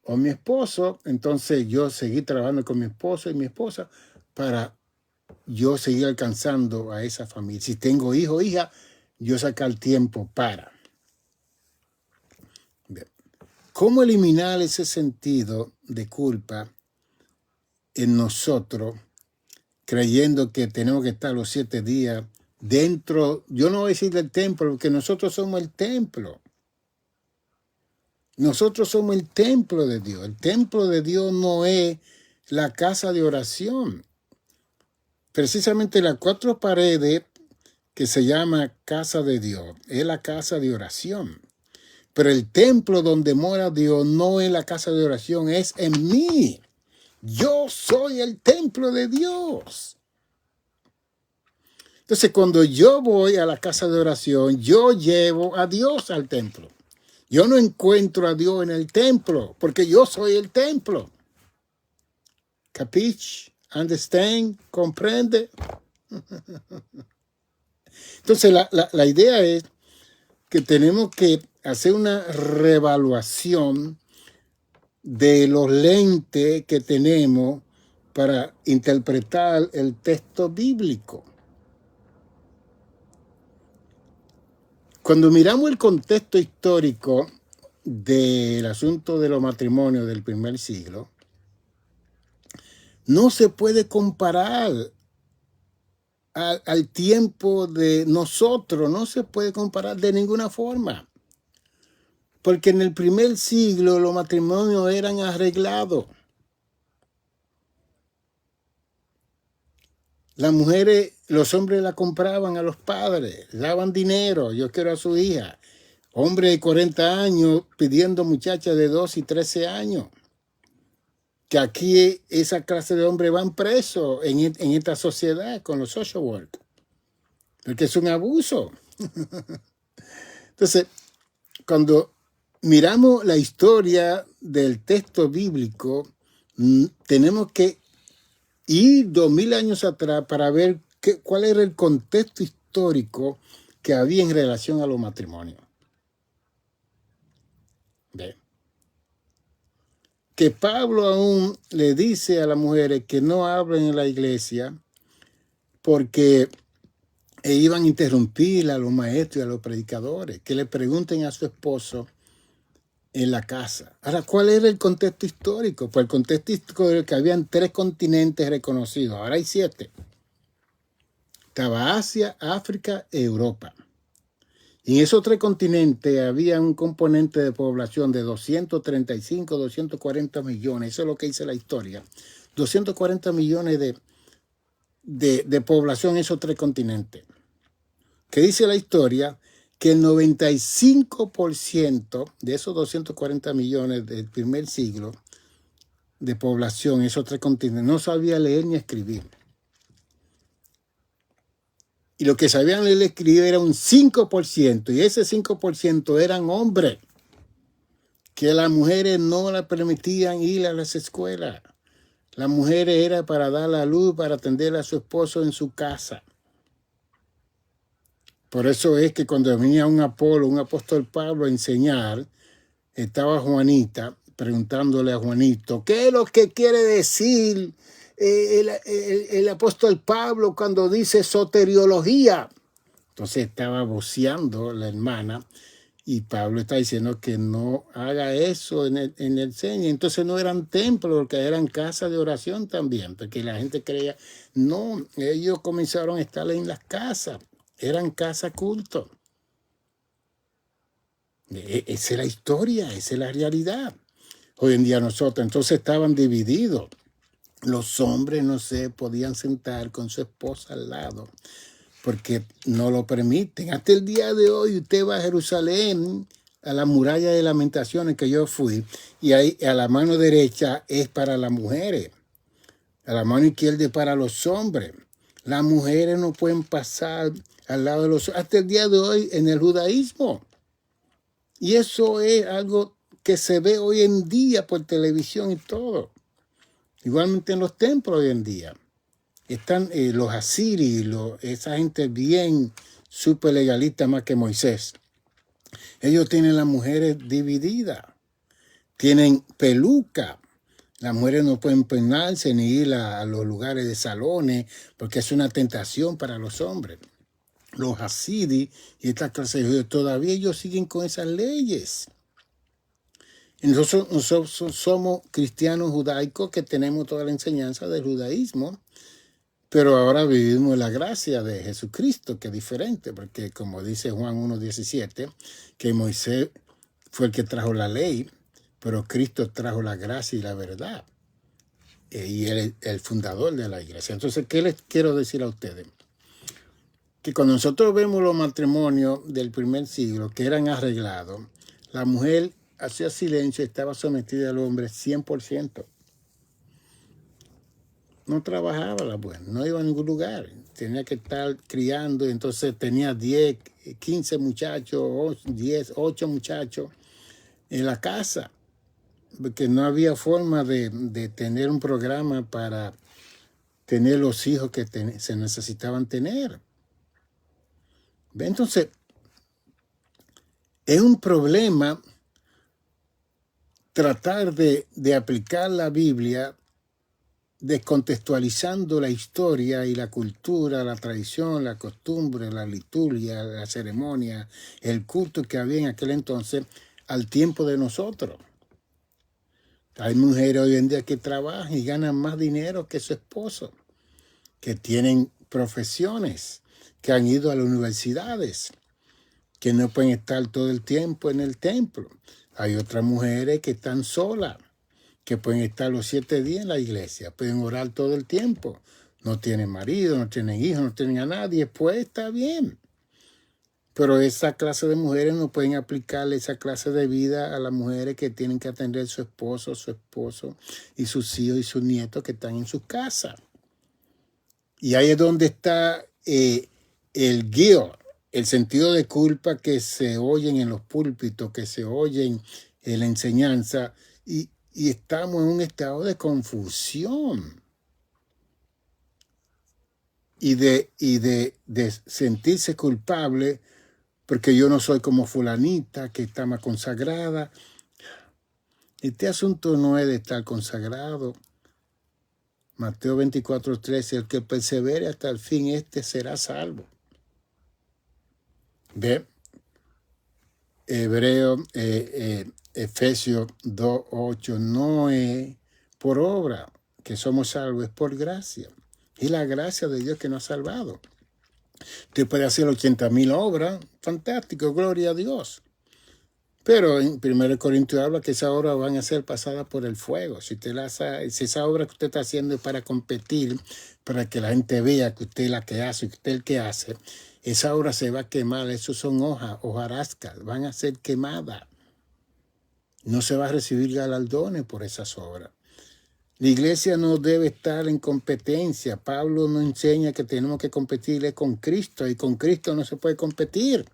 o mi esposo, entonces yo seguir trabajando con mi esposo y mi esposa para yo seguir alcanzando a esa familia. Si tengo hijo o hija, yo sacar tiempo para. ¿Cómo eliminar ese sentido de culpa en nosotros, creyendo que tenemos que estar los 7 días dentro? Yo no voy a decir del templo, porque nosotros somos el templo. Nosotros somos el templo de Dios. El templo de Dios no es la casa de oración. Precisamente las 4 paredes que se llama casa de Dios es la casa de oración. Pero el templo donde mora Dios no es la casa de oración, es en mí. Yo soy el templo de Dios. Entonces, cuando yo voy a la casa de oración, yo llevo a Dios al templo. Yo no encuentro a Dios en el templo, porque yo soy el templo. ¿Capiche? ¿Understand? ¿Comprende? Entonces, la idea es que tenemos que hacer una reevaluación de los lentes que tenemos para interpretar el texto bíblico. Cuando miramos el contexto histórico del asunto de los matrimonios del primer siglo, no se puede comparar al tiempo de nosotros, no se puede comparar de ninguna forma. Porque en el primer siglo los matrimonios eran arreglados. Las mujeres, los hombres la compraban a los padres, daban dinero, yo quiero a su hija. Hombre de 40 años pidiendo muchachas de 12 y 13 años. Que aquí esa clase de hombres van presos en esta sociedad con los social work. Porque es un abuso. Entonces, cuando miramos la historia del texto bíblico, tenemos que ir 2000 años atrás para ver cuál era el contexto histórico que había en relación a los matrimonios. ¿Ve? Que Pablo aún le dice a las mujeres que no hablen en la iglesia porque iban a interrumpir a los maestros y a los predicadores, que le pregunten a su esposo en la casa. Ahora, ¿cuál era el contexto histórico? Pues el contexto histórico era que habían 3 continentes reconocidos, ahora hay 7. Estaba Asia, África e Europa. Y en esos 3 continentes había un componente de población de 235, 240 millones. Eso es lo que dice la historia. 240 millones de población en esos 3 continentes. Que dice la historia que el 95% de esos 240 millones del primer siglo de población en esos 3 continentes no sabía leer ni escribir. Y lo que sabían leer y escribir era un 5%, y ese 5% eran hombres, que las mujeres no las permitían ir a las escuelas. Las mujeres era para dar la luz, para atender a su esposo en su casa. Por eso es que cuando venía un apóstol Pablo a enseñar, estaba Juanita preguntándole a Juanito, ¿qué es lo que quiere decir el apóstol Pablo cuando dice soteriología? Entonces estaba voceando la hermana y Pablo está diciendo que no haga eso en el Señor. Entonces no eran templos, porque eran casas de oración también, porque la gente creía, no, ellos comenzaron a estar en las casas, eran casas culto. Esa es la historia, esa es la realidad. Hoy en día nosotros, entonces estaban divididos. Los hombres no se podían sentar con su esposa al lado porque no lo permiten. Hasta el día de hoy usted va a Jerusalén, a la muralla de lamentaciones que yo fui, y ahí a la mano derecha es para las mujeres, a la mano izquierda es para los hombres. Las mujeres no pueden pasar al lado de los hombres, hasta el día de hoy en el judaísmo. Y eso es algo que se ve hoy en día por televisión y todo. Igualmente en los templos hoy en día. Están los asirios, esa gente bien súper legalista más que Moisés. Ellos tienen las mujeres divididas. Tienen peluca. Las mujeres no pueden peinarse ni ir a los lugares de salones porque es una tentación para los hombres. Los asirios y esta clase de judíos, todavía ellos siguen con esas leyes. Nosotros somos cristianos judaicos que tenemos toda la enseñanza del judaísmo, pero ahora vivimos la gracia de Jesucristo, que es diferente, porque como dice Juan 1:17, que Moisés fue el que trajo la ley, pero Cristo trajo la gracia y la verdad. Y él es el fundador de la iglesia. Entonces, ¿qué les quiero decir a ustedes? Que cuando nosotros vemos los matrimonios del primer siglo que eran arreglados, la mujer hacía silencio y estaba sometida al hombre 100%. No trabajaba la mujer, no iba a ningún lugar. Tenía que estar criando, y entonces tenía 10, 15 muchachos, 10, 8 muchachos en la casa, porque no había forma de tener un programa para tener los hijos que se necesitaban tener. Entonces, es un problema tratar de aplicar la Biblia descontextualizando la historia y la cultura, la tradición, la costumbre, la liturgia, la ceremonia, el culto que había en aquel entonces al tiempo de nosotros. Hay mujeres hoy en día que trabajan y ganan más dinero que su esposo, que tienen profesiones, que han ido a las universidades, que no pueden estar todo el tiempo en el templo. Hay otras mujeres que están solas, que pueden estar los 7 días en la iglesia, pueden orar todo el tiempo, no tienen marido, no tienen hijos, no tienen a nadie, pues está bien. Pero esa clase de mujeres no pueden aplicarle esa clase de vida a las mujeres que tienen que atender a su esposo y sus hijos y sus nietos que están en sus casas. Y ahí es donde está el guilt, el sentido de culpa que se oyen en los púlpitos, que se oyen en la enseñanza, y estamos en un estado de confusión y de sentirse culpable porque yo no soy como fulanita que está más consagrada. Este asunto no es de estar consagrado. Mateo 24:13, el que persevere hasta el fin, este será salvo. ¿Ve? Efesios 2:8, no es por obra que somos salvos, es por gracia. Y la gracia de Dios que nos ha salvado. Usted puede hacer 80,000 obras, fantástico, gloria a Dios. Pero en 1 Corintios habla que esas obras van a ser pasadas por el fuego. Si esa obra que usted está haciendo es para competir, para que la gente vea que usted es la que hace, que usted es el que hace, esa obra se va a quemar. Eso son hojarascas, van a ser quemadas. No se va a recibir galardones por esas obras. La iglesia no debe estar en competencia. Pablo nos enseña que tenemos que competirle con Cristo y con Cristo no se puede competir.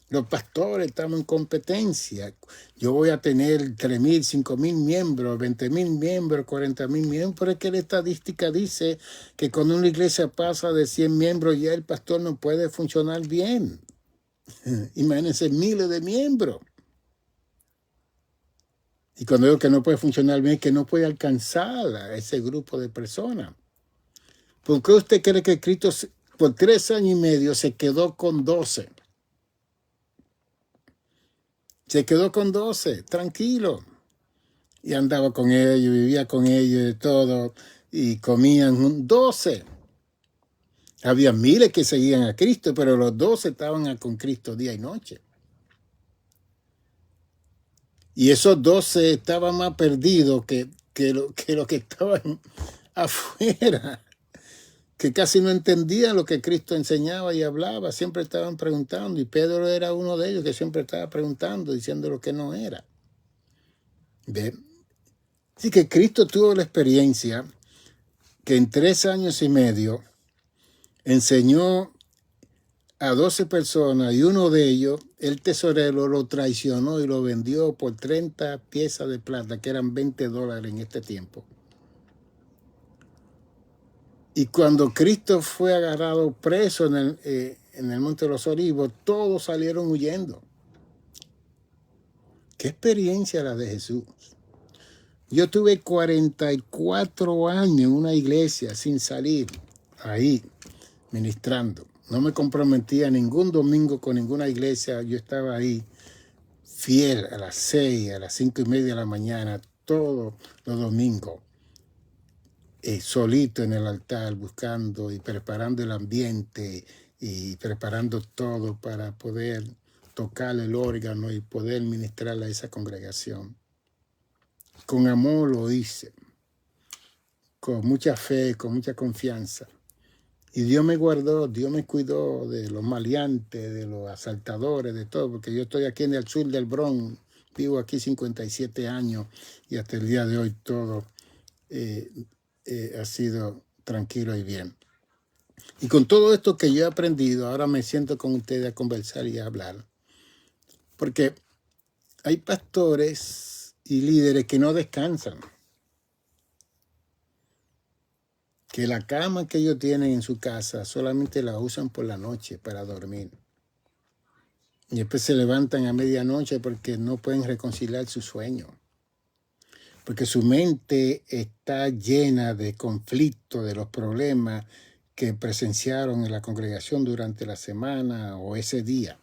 Los pastores estamos en competencia. Yo voy a tener 3,000, 5,000 miembros, 20,000 miembros, 40,000 miembros, pero es que la estadística dice que cuando una iglesia pasa de 100 miembros ya el pastor no puede funcionar bien. Imagínense miles de miembros. Y cuando digo que no puede funcionar bien, es que no puede alcanzar a ese grupo de personas. ¿Por qué usted cree que Cristo por 3 años y medio se quedó con 12? Se quedó con 12, tranquilo. Y andaba con ellos, vivía con ellos y todo. Y comían 12. Había miles que seguían a Cristo, pero los 12 estaban con Cristo día y noche. Y esos 12 estaban más perdidos que los que estaban afuera, que casi no entendían lo que Cristo enseñaba y hablaba. Siempre estaban preguntando. Y Pedro era uno de ellos que siempre estaba preguntando, diciendo lo que no era. ¿Ve? Así que Cristo tuvo la experiencia que en 3 años y medio enseñó a 12 personas y uno de ellos, el tesorero, lo traicionó y lo vendió por 30 piezas de plata, que eran $20 en este tiempo. Y cuando Cristo fue agarrado preso en el Monte de los Olivos, todos salieron huyendo. ¿Qué experiencia la de Jesús? Yo tuve 44 años en una iglesia sin salir, ahí, ministrando. No me comprometía ningún domingo con ninguna iglesia. Yo estaba ahí fiel a las 6, a las 5:30 de la mañana, todos los domingos, solito en el altar, buscando y preparando el ambiente y preparando todo para poder tocar el órgano y poder ministrar a esa congregación. Con amor lo hice, con mucha fe, con mucha confianza. Y Dios me guardó, Dios me cuidó de los maleantes, de los asaltadores, de todo, porque yo estoy aquí en el sur del Bronx, vivo aquí 57 años y hasta el día de hoy todo ha sido tranquilo y bien. Y con todo esto que yo he aprendido, ahora me siento con ustedes a conversar y a hablar, porque hay pastores y líderes que no descansan. Que la cama que ellos tienen en su casa solamente la usan por la noche para dormir. Y después se levantan a medianoche porque no pueden reconciliar su sueño. Porque su mente está llena de conflictos, de los problemas que presenciaron en la congregación durante la semana o ese día.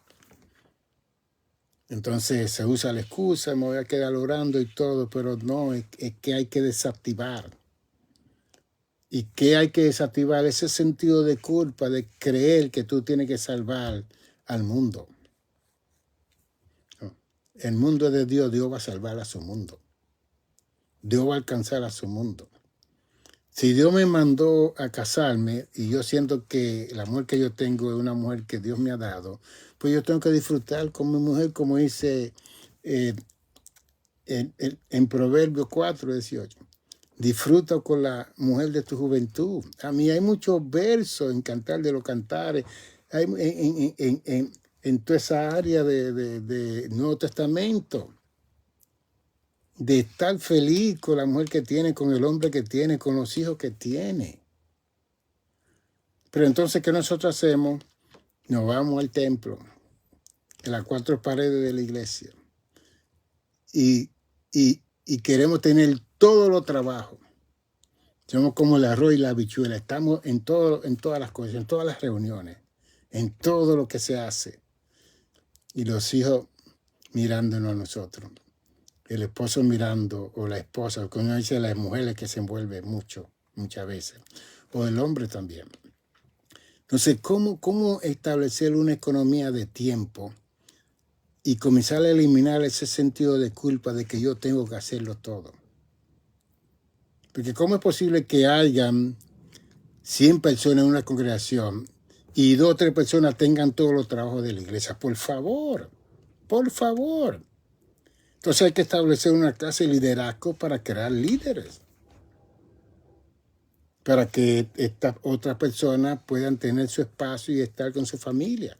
Entonces se usa la excusa, me voy a quedar orando y todo, pero no, es que hay que desactivar. ¿Y qué hay que desactivar? Ese sentido de culpa, de creer que tú tienes que salvar al mundo. El mundo es de Dios, Dios va a salvar a su mundo. Dios va a alcanzar a su mundo. Si Dios me mandó a casarme y yo siento que la mujer que yo tengo es una mujer que Dios me ha dado, pues yo tengo que disfrutar con mi mujer, como dice eh, en Proverbios 4:18. Disfruta con la mujer de tu juventud. A mí hay muchos versos en Cantar de los Cantares, hay en toda esa área de Nuevo Testamento, de estar feliz con la mujer que tiene, con el hombre que tiene, con los hijos que tiene. Pero entonces, ¿qué nosotros hacemos? Nos vamos al templo, en las 4 paredes de la iglesia, y queremos tener todos los trabajos. Somos como el arroz y la habichuela. Estamos en todas las cosas, en todas las reuniones, en todo lo que se hace. Y los hijos mirándonos a nosotros. El esposo mirando, o la esposa, como uno dice, las mujeres que se envuelven muchas veces. O el hombre también. Entonces, ¿cómo establecer una economía de tiempo y comenzar a eliminar ese sentido de culpa de que yo tengo que hacerlo todo? Porque ¿cómo es posible que hayan 100 personas en una congregación y 2 o 3 personas tengan todos los trabajos de la iglesia? Por favor, por favor. Entonces hay que establecer una clase de liderazgo para crear líderes, para que estas otras personas puedan tener su espacio y estar con su familia.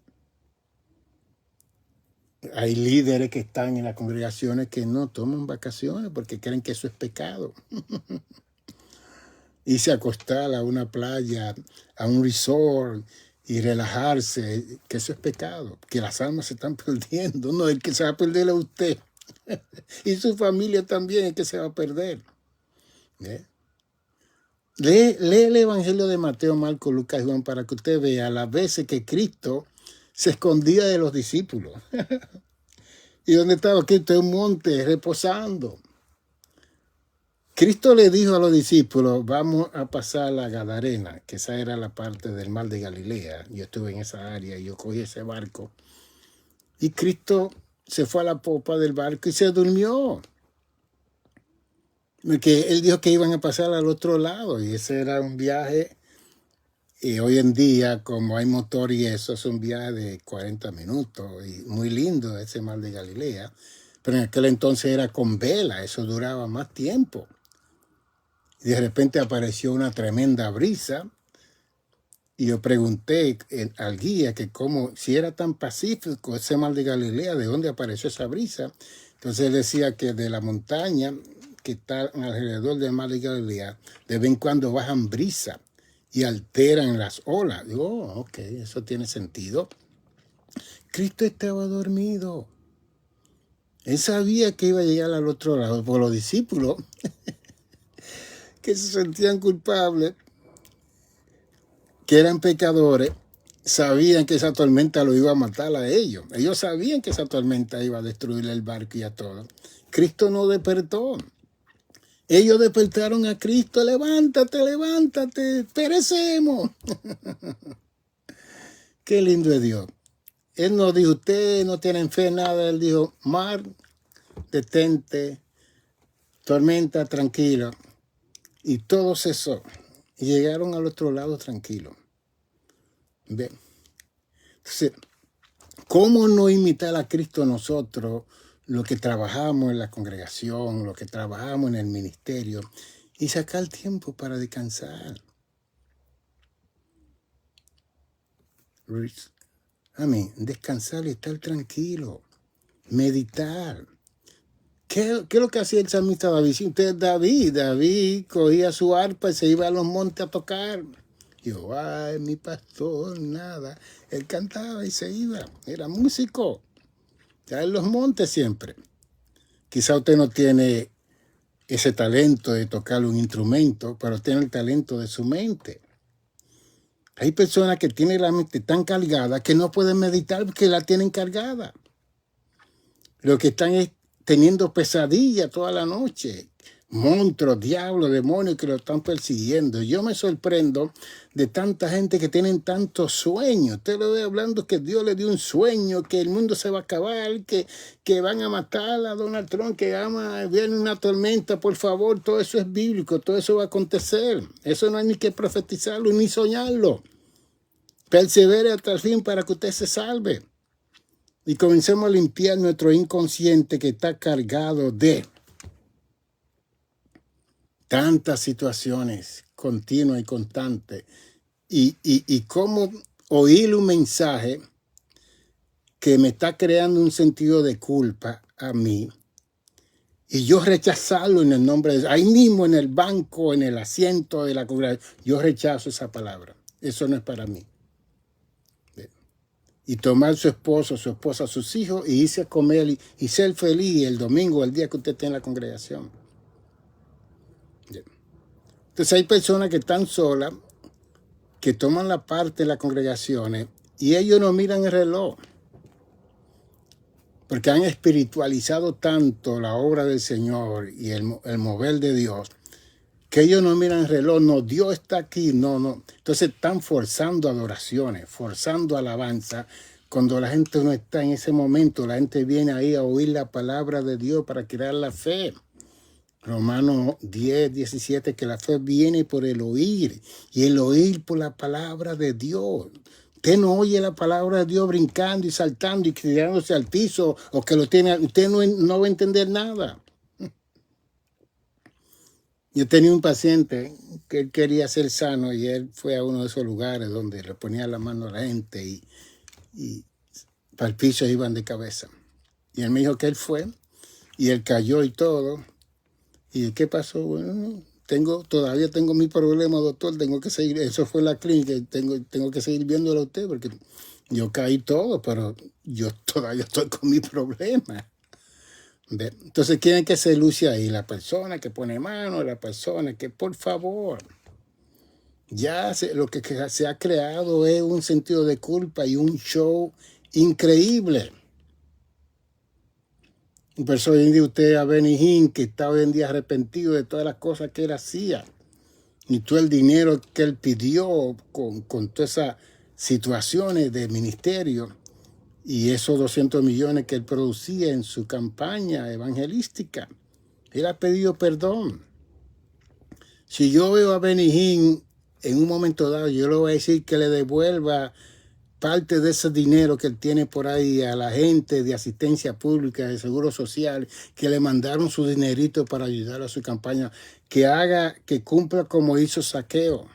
Hay líderes que están en las congregaciones que no toman vacaciones porque creen que eso es pecado. Irse a acostar a una playa, a un resort y relajarse, que eso es pecado, que las almas se están perdiendo. No, el que se va a perder es usted. Y su familia también es que se va a perder. Lee el Evangelio de Mateo, Marcos, Lucas y Juan para que usted vea las veces que Cristo se escondía de los discípulos. ¿Y dónde estaba Cristo? En un monte, reposando. Cristo le dijo a los discípulos, vamos a pasar la Gadarena, que esa era la parte del mar de Galilea. Yo estuve en esa área y yo cogí ese barco. Y Cristo se fue a la popa del barco y se durmió. Porque él dijo que iban a pasar al otro lado y ese era un viaje. Y hoy en día, como hay motor y eso, es un viaje de 40 minutos y muy lindo ese mar de Galilea. Pero en aquel entonces era con vela, eso duraba más tiempo. Y de repente apareció una tremenda brisa y yo pregunté al guía que si era tan pacífico ese mar de Galilea, ¿de dónde apareció esa brisa? Entonces él decía que de la montaña que está alrededor del mar de Galilea, de vez en cuando bajan brisa y alteran las olas. Digo, ok, eso tiene sentido. Cristo estaba dormido. Él sabía que iba a llegar al otro lado, por los discípulos que se sentían culpables, que eran pecadores, sabían que esa tormenta lo iba a matar a ellos. Ellos sabían que esa tormenta iba a destruir el barco y a todo. Cristo no despertó. Ellos despertaron a Cristo, levántate, levántate, perecemos. Qué lindo es Dios. Él no dijo, usted no tienen fe en nada. Él dijo, mar, detente, tormenta, tranquilo. Y todo cesó. Y llegaron al otro lado tranquilo. ¿Ve? Entonces, ¿cómo no imitar a Cristo nosotros, los que trabajamos en la congregación, los que trabajamos en el ministerio, y sacar tiempo para descansar? Descansar y estar tranquilo, meditar. ¿Qué es lo que hacía el salmista David? Si usted David cogía su arpa y se iba a los montes a tocar. Yo, ay, mi pastor, nada. Él cantaba y se iba. Era músico. Ya en los montes siempre. Quizá usted no tiene ese talento de tocar un instrumento, pero tiene el talento de su mente. Hay personas que tienen la mente tan cargada que no pueden meditar porque la tienen cargada. Lo que están es teniendo pesadillas toda la noche. monstruos, diablos, demonios que lo están persiguiendo. Yo me sorprendo de tanta gente que tienen tantos sueños. Usted lo ve hablando que Dios le dio un sueño, que el mundo se va a acabar, que van a matar a Donald Trump, que viene una tormenta, por favor. Todo eso es bíblico, todo eso va a acontecer. Eso no hay ni que profetizarlo ni soñarlo. Persevere hasta el fin para que usted se salve. Y comencemos a limpiar nuestro inconsciente que está cargado de tantas situaciones continuas y constantes. Y cómo oír un mensaje que me está creando un sentido de culpa a mí. Y yo rechazarlo en el nombre de Dios. Ahí mismo en el banco, en el asiento de la congregación, yo rechazo esa palabra. Eso no es para mí. Y tomar su esposa, sus hijos y irse a comer y ser feliz el domingo, el día que usted esté en la congregación. Entonces hay personas que están solas, que toman la parte de las congregaciones y ellos no miran el reloj. Porque han espiritualizado tanto la obra del Señor y el mover de Dios, que ellos no miran el reloj. No, Dios está aquí. No. Entonces están forzando adoraciones, forzando alabanza. Cuando la gente no está en ese momento, la gente viene ahí a oír la palabra de Dios para crear la fe. Romanos 10, 17, que la fe viene por el oír y el oír por la palabra de Dios. Usted no oye la palabra de Dios brincando y saltando y tirándose al piso o que lo tiene, usted no va a entender nada. Yo tenía un paciente que él quería ser sano y él fue a uno de esos lugares donde le ponía la mano a la gente y para el piso iban de cabeza. Y él me dijo que él fue y él cayó y todo. ¿Y qué pasó? Bueno, todavía tengo mi problema, doctor, tengo que seguir, eso fue la clínica, tengo que seguir viéndolo a usted porque yo caí todo, pero yo todavía estoy con mi problema. Entonces, ¿quién es que se luce ahí? La persona que pone mano, la persona que, por favor, lo que se ha creado es un sentido de culpa y un show increíble. Por eso hoy en día usted a Benny Hinn, que está hoy en día arrepentido de todas las cosas que él hacía y todo el dinero que él pidió con todas esas situaciones de ministerio y esos 200 millones que él producía en su campaña evangelística. Él ha pedido perdón. Si yo veo a Benny Hinn en un momento dado, yo le voy a decir que le devuelva parte de ese dinero que él tiene por ahí a la gente de asistencia pública, de seguro social, que le mandaron su dinerito para ayudar a su campaña, que cumpla como hizo Zaqueo,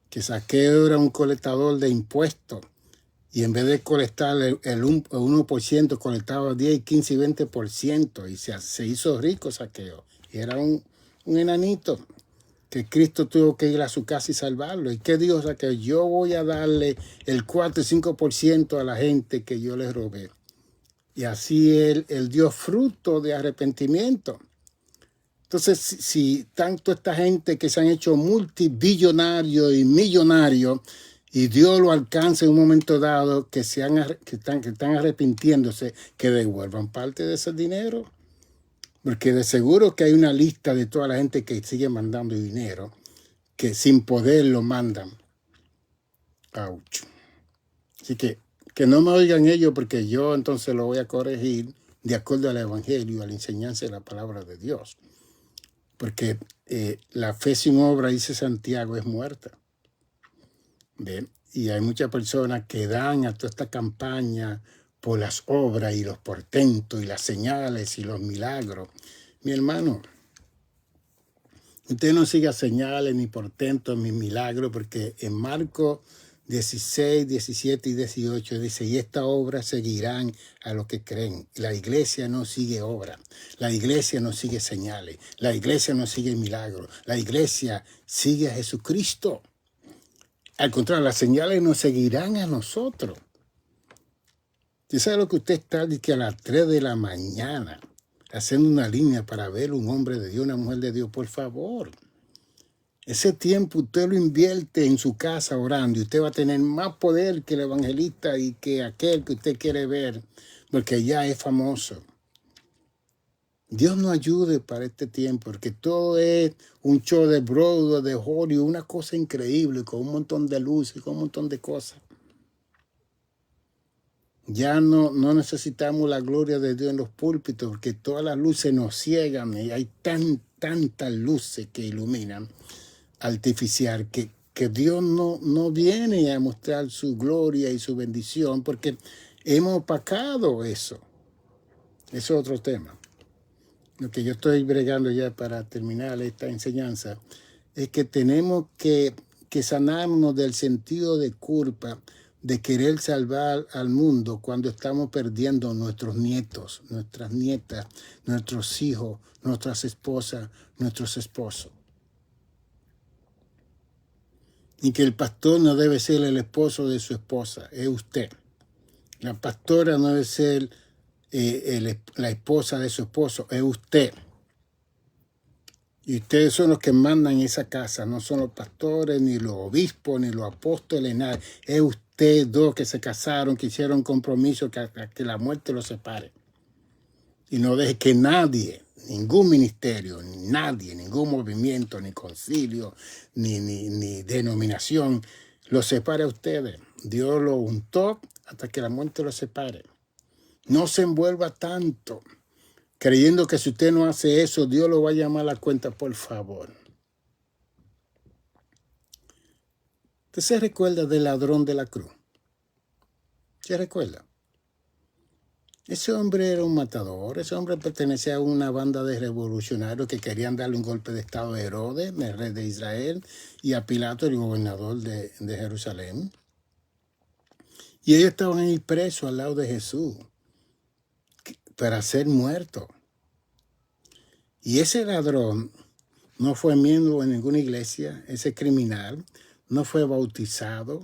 que Zaqueo era un colectador de impuestos y en vez de colectar el 1%, colectaba 10, 15 y 20% y se hizo rico Zaqueo. Y era un enanito que Cristo tuvo que ir a su casa y salvarlo. ¿Y qué dijo? O sea, que yo voy a darle el 4 y 5% a la gente que yo les robé. Y así él dio fruto de arrepentimiento. Entonces, si tanto esta gente que se han hecho multibillonarios y millonarios, y Dios lo alcanza en un momento dado, que están arrepintiéndose, que devuelvan parte de ese dinero. Porque de seguro que hay una lista de toda la gente que sigue mandando dinero, que sin poder lo mandan. Ouch. Así que no me oigan ellos porque yo entonces lo voy a corregir de acuerdo al evangelio, a la enseñanza de la palabra de Dios. Porque la fe sin obra, dice Santiago, es muerta. ¿Ven? Y hay muchas personas que dan a toda esta campaña por las obras y los portentos y las señales y los milagros. Mi hermano, usted no siga señales ni portentos ni milagros, porque en Marcos 16, 17 y 18 dice, y esta obra seguirán a los que creen. La iglesia no sigue obra, la iglesia no sigue señales, la iglesia no sigue milagros, la iglesia sigue a Jesucristo. Al contrario, las señales nos seguirán a nosotros. ¿Usted sabe lo que usted está que a las 3 de la mañana haciendo una línea para ver un hombre de Dios, una mujer de Dios? Por favor. Ese tiempo usted lo invierte en su casa orando y usted va a tener más poder que el evangelista y que aquel que usted quiere ver, porque ya es famoso. Dios nos ayude para este tiempo, porque todo es un show de Broadway, de Hollywood, una cosa increíble, con un montón de luces, con un montón de cosas. Ya no necesitamos la gloria de Dios en los púlpitos, porque todas las luces nos ciegan y hay tantas luces que iluminan artificial que Dios no viene a mostrar su gloria y su bendición, porque hemos opacado eso. Eso es otro tema. Lo que yo estoy bregando ya para terminar esta enseñanza es que tenemos que sanarnos del sentido de culpa de querer salvar al mundo cuando estamos perdiendo nuestros nietos, nuestras nietas, nuestros hijos, nuestras esposas, nuestros esposos. Y que el pastor no debe ser el esposo de su esposa, es usted. La pastora no debe ser la esposa de su esposo, es usted. Y ustedes son los que mandan en esa casa, no son los pastores, ni los obispos, ni los apóstoles, nada. Es ustedes dos que se casaron, que hicieron compromiso, que la muerte los separe. Y no deje que nadie, ningún ministerio, nadie, ningún movimiento, ni concilio, ni denominación, los separe a ustedes. Dios los untó hasta que la muerte los separe. No se envuelva tanto, creyendo que si usted no hace eso, Dios lo va a llamar a la cuenta, por favor. ¿Usted se recuerda del ladrón de la cruz? ¿Se recuerda? Ese hombre era un matador, ese hombre pertenecía a una banda de revolucionarios que querían darle un golpe de estado a Herodes, el rey de Israel, y a Pilato, el gobernador de Jerusalén. Y ellos estaban ahí presos al lado de Jesús para ser muertos. Y ese ladrón no fue miembro de ninguna iglesia, ese criminal no fue bautizado,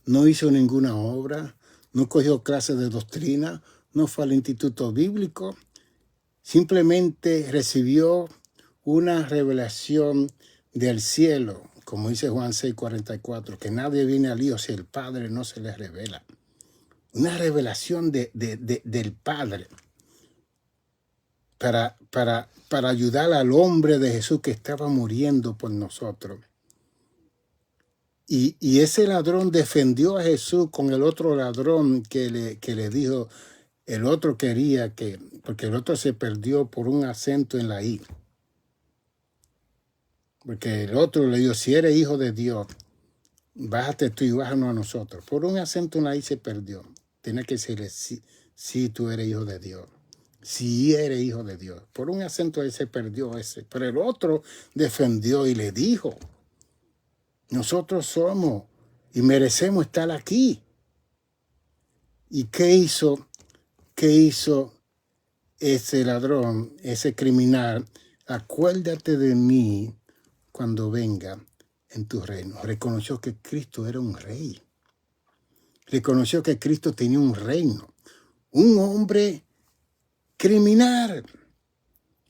no hizo ninguna obra, no cogió clases de doctrina, no fue al instituto bíblico, simplemente recibió una revelación del cielo, como dice Juan 6:44, que nadie viene al Hijo si el Padre no se le revela. Una revelación del Padre para ayudar al hombre de Jesús que estaba muriendo por nosotros. Y ese ladrón defendió a Jesús con el otro ladrón que le dijo, el otro quería porque el otro se perdió por un acento en la I. Porque el otro le dijo, si eres hijo de Dios, bájate tú y bájanos a nosotros. Por un acento en la I se perdió. Tiene que decirle, sí, tú eres hijo de Dios. Si eres hijo de Dios. Por un acento ahí se perdió ese. Pero el otro defendió y le dijo, nosotros somos y merecemos estar aquí. ¿Y qué hizo ese ladrón, ese criminal? Acuérdate de mí cuando venga en tu reino. Reconoció que Cristo era un rey. Reconoció que Cristo tenía un reino. Un hombre criminal.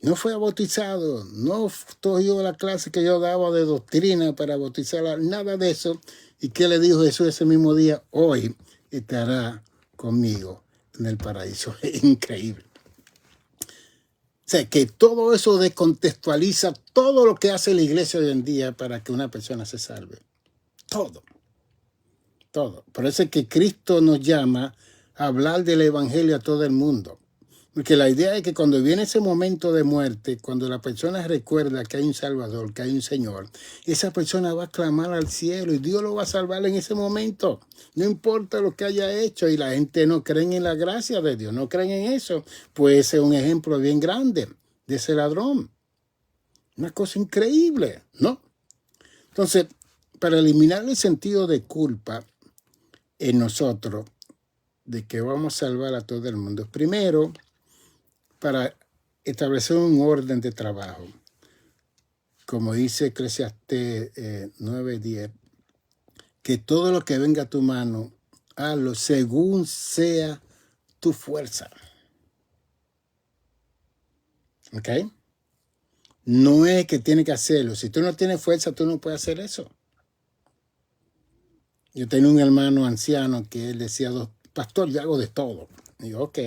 No fue bautizado, no cogió la clase que yo daba de doctrina para bautizarla, nada de eso. ¿Y qué le dijo Jesús ese mismo día? Hoy estará conmigo en el paraíso. Es increíble. O sea, que todo eso descontextualiza todo lo que hace la iglesia hoy en día para que una persona se salve. Todo. Por eso es que Cristo nos llama a hablar del evangelio a todo el mundo. Porque la idea es que cuando viene ese momento de muerte, cuando la persona recuerda que hay un Salvador, que hay un Señor, esa persona va a clamar al cielo y Dios lo va a salvar en ese momento. No importa lo que haya hecho, y la gente no cree en la gracia de Dios, no creen en eso. Pues ese es un ejemplo bien grande de ese ladrón. Una cosa increíble, ¿no? Entonces, para eliminar el sentido de culpa en nosotros, de que vamos a salvar a todo el mundo, primero, para establecer un orden de trabajo, como dice Eclesiastés 9:10, que todo lo que venga a tu mano, hazlo según sea tu fuerza. ¿Ok? No es que tienes que hacerlo. Si tú no tienes fuerza, tú no puedes hacer eso. Yo tenía un hermano anciano que él decía, pastor, yo hago de todo. Y yo, ok,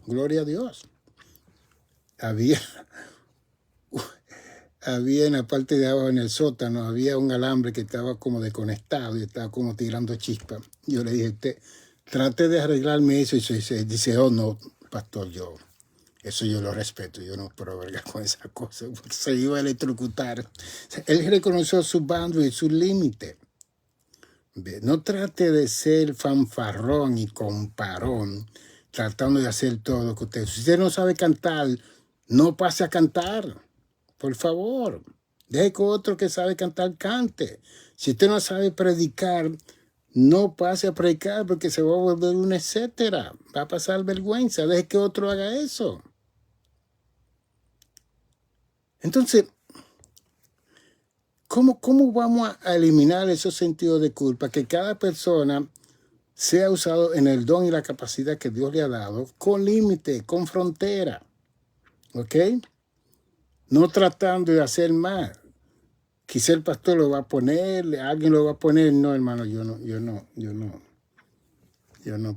gloria a Dios. había, había en la parte de abajo, en el sótano, había un alambre que estaba como desconectado y estaba como tirando chispas. Yo le dije, usted, trate de arreglarme eso. Y dice, oh no, pastor, eso yo lo respeto, yo no puedo vergar con esa cosa, porque se iba a electrocutar. Él reconoció su boundary, su límite. No trate de ser fanfarrón y comparón, tratando de hacer todo lo que usted. Si usted no sabe cantar, no pase a cantar, por favor. Deje que otro que sabe cantar cante. Si usted no sabe predicar, no pase a predicar porque se va a volver un etcétera. Va a pasar vergüenza. Deje que otro haga eso. Entonces, ¿cómo vamos a eliminar esos sentidos de culpa? Que cada persona sea usado en el don y la capacidad que Dios le ha dado, con límite, con frontera. ¿Ok? No tratando de hacer más. Quizá el pastor lo va a poner, alguien lo va a poner. No, hermano, yo no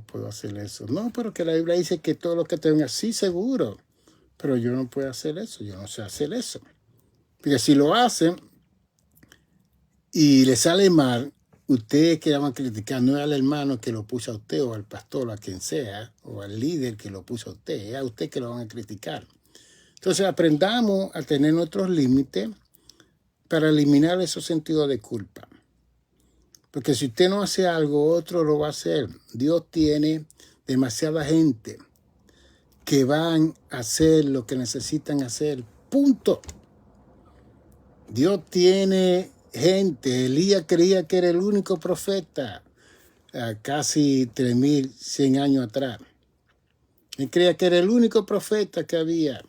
puedo hacer eso. No, pero que la Biblia dice que todo lo que tenga, sí, seguro. Pero yo no puedo hacer eso, yo no sé hacer eso. Porque si lo hacen y le sale mal, ustedes que van a criticar, no es al hermano que lo puso a usted, o al pastor, o a quien sea, o al líder que lo puso a usted, es a usted que lo van a criticar. Entonces aprendamos a tener nuestros límites para eliminar esos sentidos de culpa. Porque si usted no hace algo, otro lo va a hacer. Dios tiene demasiada gente que van a hacer lo que necesitan hacer. Punto. Dios tiene gente. Elías creía que era el único profeta casi 3.100 años atrás. Él creía que era el único profeta que había.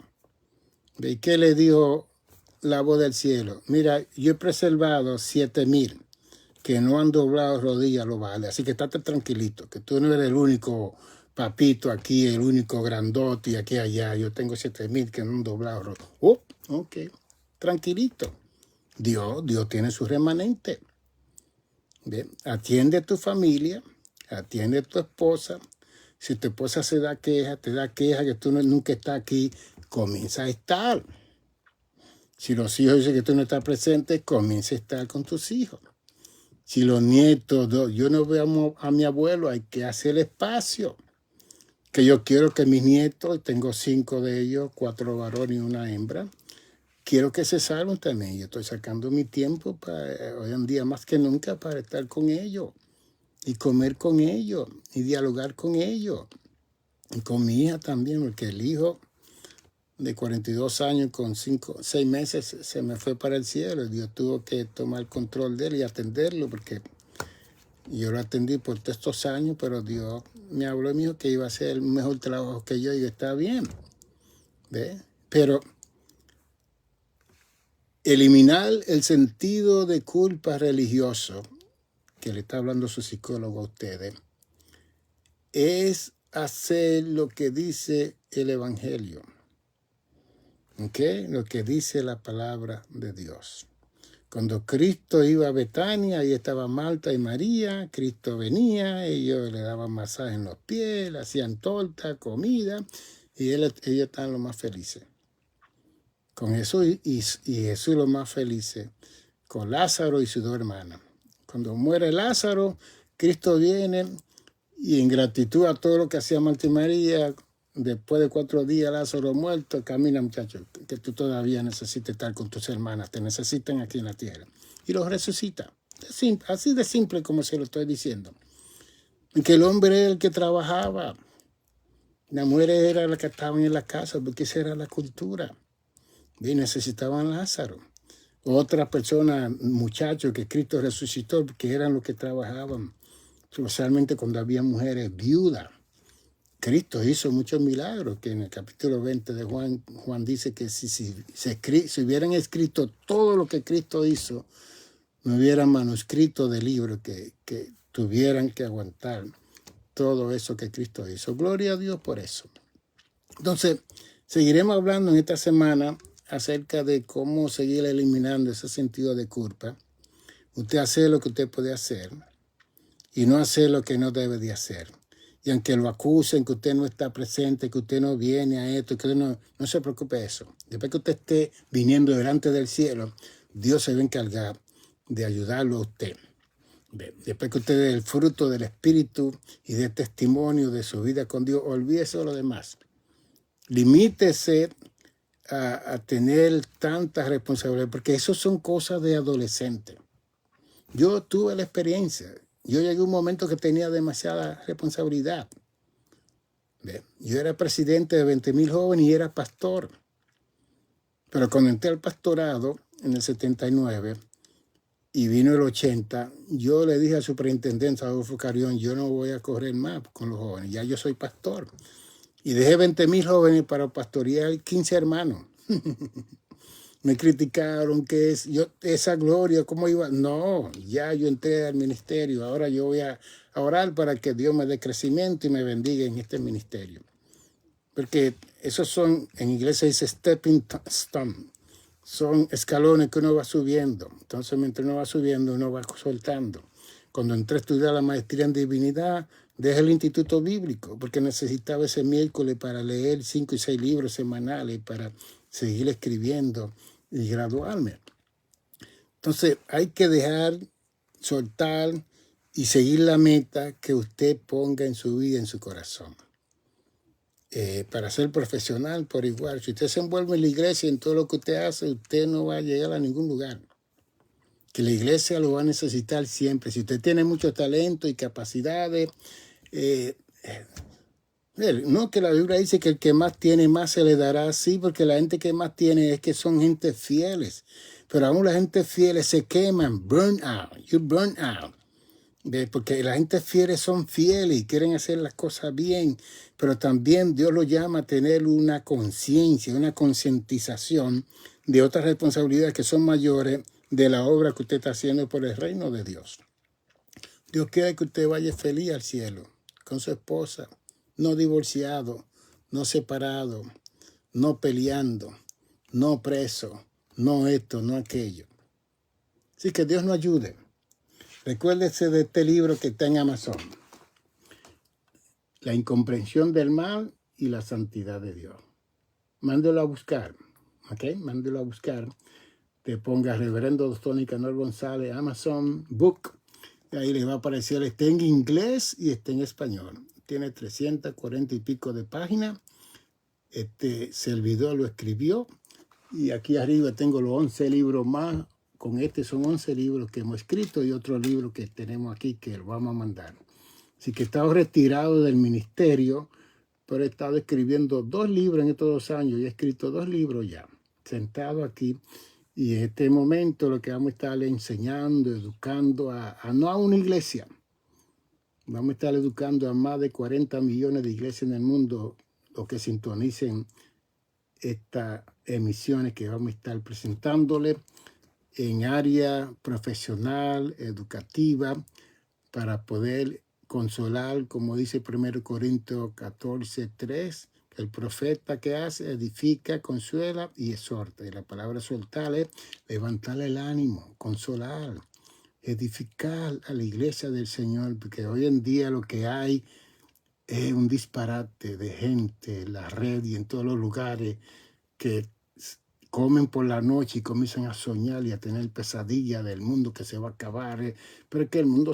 ¿Y qué le dijo la voz del cielo? Mira, yo he preservado 7.000 que no han doblado rodillas a los Baales. Así que estate tranquilito, que tú no eres el único papito aquí, el único grandote y aquí y allá. Yo tengo 7.000 que no han doblado rodillas. Oh, ok, tranquilito. Dios tiene su remanente. ¿Bien? Atiende a tu familia, atiende a tu esposa. Si tu esposa te da queja que tú nunca estás aquí, comienza a estar. Si los hijos dicen que tú no estás presente, comienza a estar con tus hijos. Si los nietos, yo no veo a mi abuelo, hay que hacer espacio. Que yo quiero que mis nietos, tengo 5 de ellos, 4 varones y una hembra, quiero que se salven también. Yo estoy sacando mi tiempo hoy en día más que nunca para estar con ellos y comer con ellos y dialogar con ellos. Y con mi hija también, porque el hijo de 42 años con 6 meses se me fue para el cielo. Dios tuvo que tomar control de él y atenderlo, porque yo lo atendí por todos estos años, pero Dios me habló y me dijo que iba a hacer el mejor trabajo que yo y está bien. ¿Ve? Pero eliminar el sentido de culpa religioso, que le está hablando su psicólogo a ustedes, es hacer lo que dice el Evangelio. ¿Okay? Lo que dice la palabra de Dios. Cuando Cristo iba a Betania, ahí estaba Marta y María, Cristo venía, ellos le daban masaje en los pies, le hacían torta, comida, y ellos estaban los más felices. Con Jesús y Jesús los más felices, con Lázaro y sus 2 hermanas. Cuando muere Lázaro, Cristo viene y en gratitud a todo lo que hacía Marta y María, después de 4 días Lázaro muerto, camina, muchacho, que tú todavía necesitas estar con tus hermanas, te necesitan aquí en la tierra. Y los resucita. Así de simple como se lo estoy diciendo. Y que el hombre era el que trabajaba. Las mujeres eran las que estaban en la casa, porque esa era la cultura. Y necesitaban Lázaro. Otras personas, muchachos que Cristo resucitó, que eran los que trabajaban, especialmente cuando había mujeres viudas. Cristo hizo muchos milagros, que en el capítulo 20 de Juan dice que si hubieran escrito todo lo que Cristo hizo, no hubiera manuscrito de libros que tuvieran que aguantar todo eso que Cristo hizo. Gloria a Dios por eso. Entonces, seguiremos hablando en esta semana acerca de cómo seguir eliminando ese sentido de culpa. Usted hace lo que usted puede hacer y no hacer lo que no debe de hacer. Y aunque lo acusen, que usted no está presente, que usted no viene a esto, que usted no se preocupe de eso. Después que usted esté viniendo delante del cielo, Dios se va a encargar de ayudarlo a usted. Después que usted dé el fruto del Espíritu y dé testimonio de su vida con Dios, olvídese de lo demás. Limítese a tener tantas responsabilidades, porque eso son cosas de adolescente. Yo tuve la experiencia. Yo llegué a un momento que tenía demasiada responsabilidad. Yo era presidente de 20,000 jóvenes y era pastor. Pero cuando entré al pastorado en el 79 y vino el 80, yo le dije al superintendente Adolfo Carrión, yo no voy a correr más con los jóvenes, ya yo soy pastor. Y dejé 20,000 jóvenes para pastorear 15 hermanos. Me criticaron que esa gloria, ¿cómo iba? No, ya yo entré al ministerio, ahora yo voy a orar para que Dios me dé crecimiento y me bendiga en este ministerio. Porque esos son, en inglés se dice stepping stone, son escalones que uno va subiendo. Entonces mientras uno va subiendo, uno va soltando. Cuando entré a estudiar la maestría en divinidad, dejé el instituto bíblico, porque necesitaba ese miércoles para leer 5 y 6 libros semanales, para seguir escribiendo y graduarme. Entonces hay que dejar, soltar y seguir la meta que usted ponga en su vida, en su corazón. Para ser profesional por igual. Si usted se envuelve en la iglesia, en todo lo que usted hace, usted no va a llegar a ningún lugar. Que la iglesia lo va a necesitar siempre. Si usted tiene mucho talento y capacidades, no, que la Biblia dice que el que más tiene, más se le dará. Sí, porque la gente que más tiene es que son gente fieles. Pero aún la gente fieles se queman, burn out, you burn out. Porque la gente fieles son fieles y quieren hacer las cosas bien, pero también Dios lo llama a tener una conciencia, una concientización de otras responsabilidades que son mayores de la obra que usted está haciendo por el reino de Dios. Dios quiere que usted vaya feliz al cielo, con su esposa, no divorciado, no separado, no peleando, no preso, no esto, no aquello. Así que Dios nos ayude. Recuérdese de este libro que está en Amazon. La incomprensión del mal y la santidad de Dios. Mándelo a buscar. ¿Ok? Mándelo a buscar. Te ponga Reverendo Dr. Nicanor González, Amazon Book. Y ahí le va a aparecer. Está en inglés y está en español. Tiene 340 y pico de páginas. Este servidor lo escribió. Y aquí arriba tengo los 11 libros más. Con son 11 libros que hemos escrito y otro libro que tenemos aquí que lo vamos a mandar. Así que he estado retirado del ministerio, pero he estado escribiendo 2 libros en estos 2 años. Y he escrito 2 libros ya, sentado aquí. Y en este momento lo que vamos a estar enseñando, educando no a una iglesia. Vamos a estar educando a más de 40 millones de iglesias en el mundo, los que sintonicen estas emisiones que vamos a estar presentándoles en área profesional, educativa, para poder consolar, como dice 1 Corintios 14:3, el profeta que hace, edifica, consuela y exhorta. Y la palabra soltar es levantar el ánimo, consolar, edificar a la iglesia del Señor, porque hoy en día lo que hay es un disparate de gente en la red y en todos los lugares que comen por la noche y comienzan a soñar y a tener pesadillas del mundo que se va a acabar. Pero es que el mundo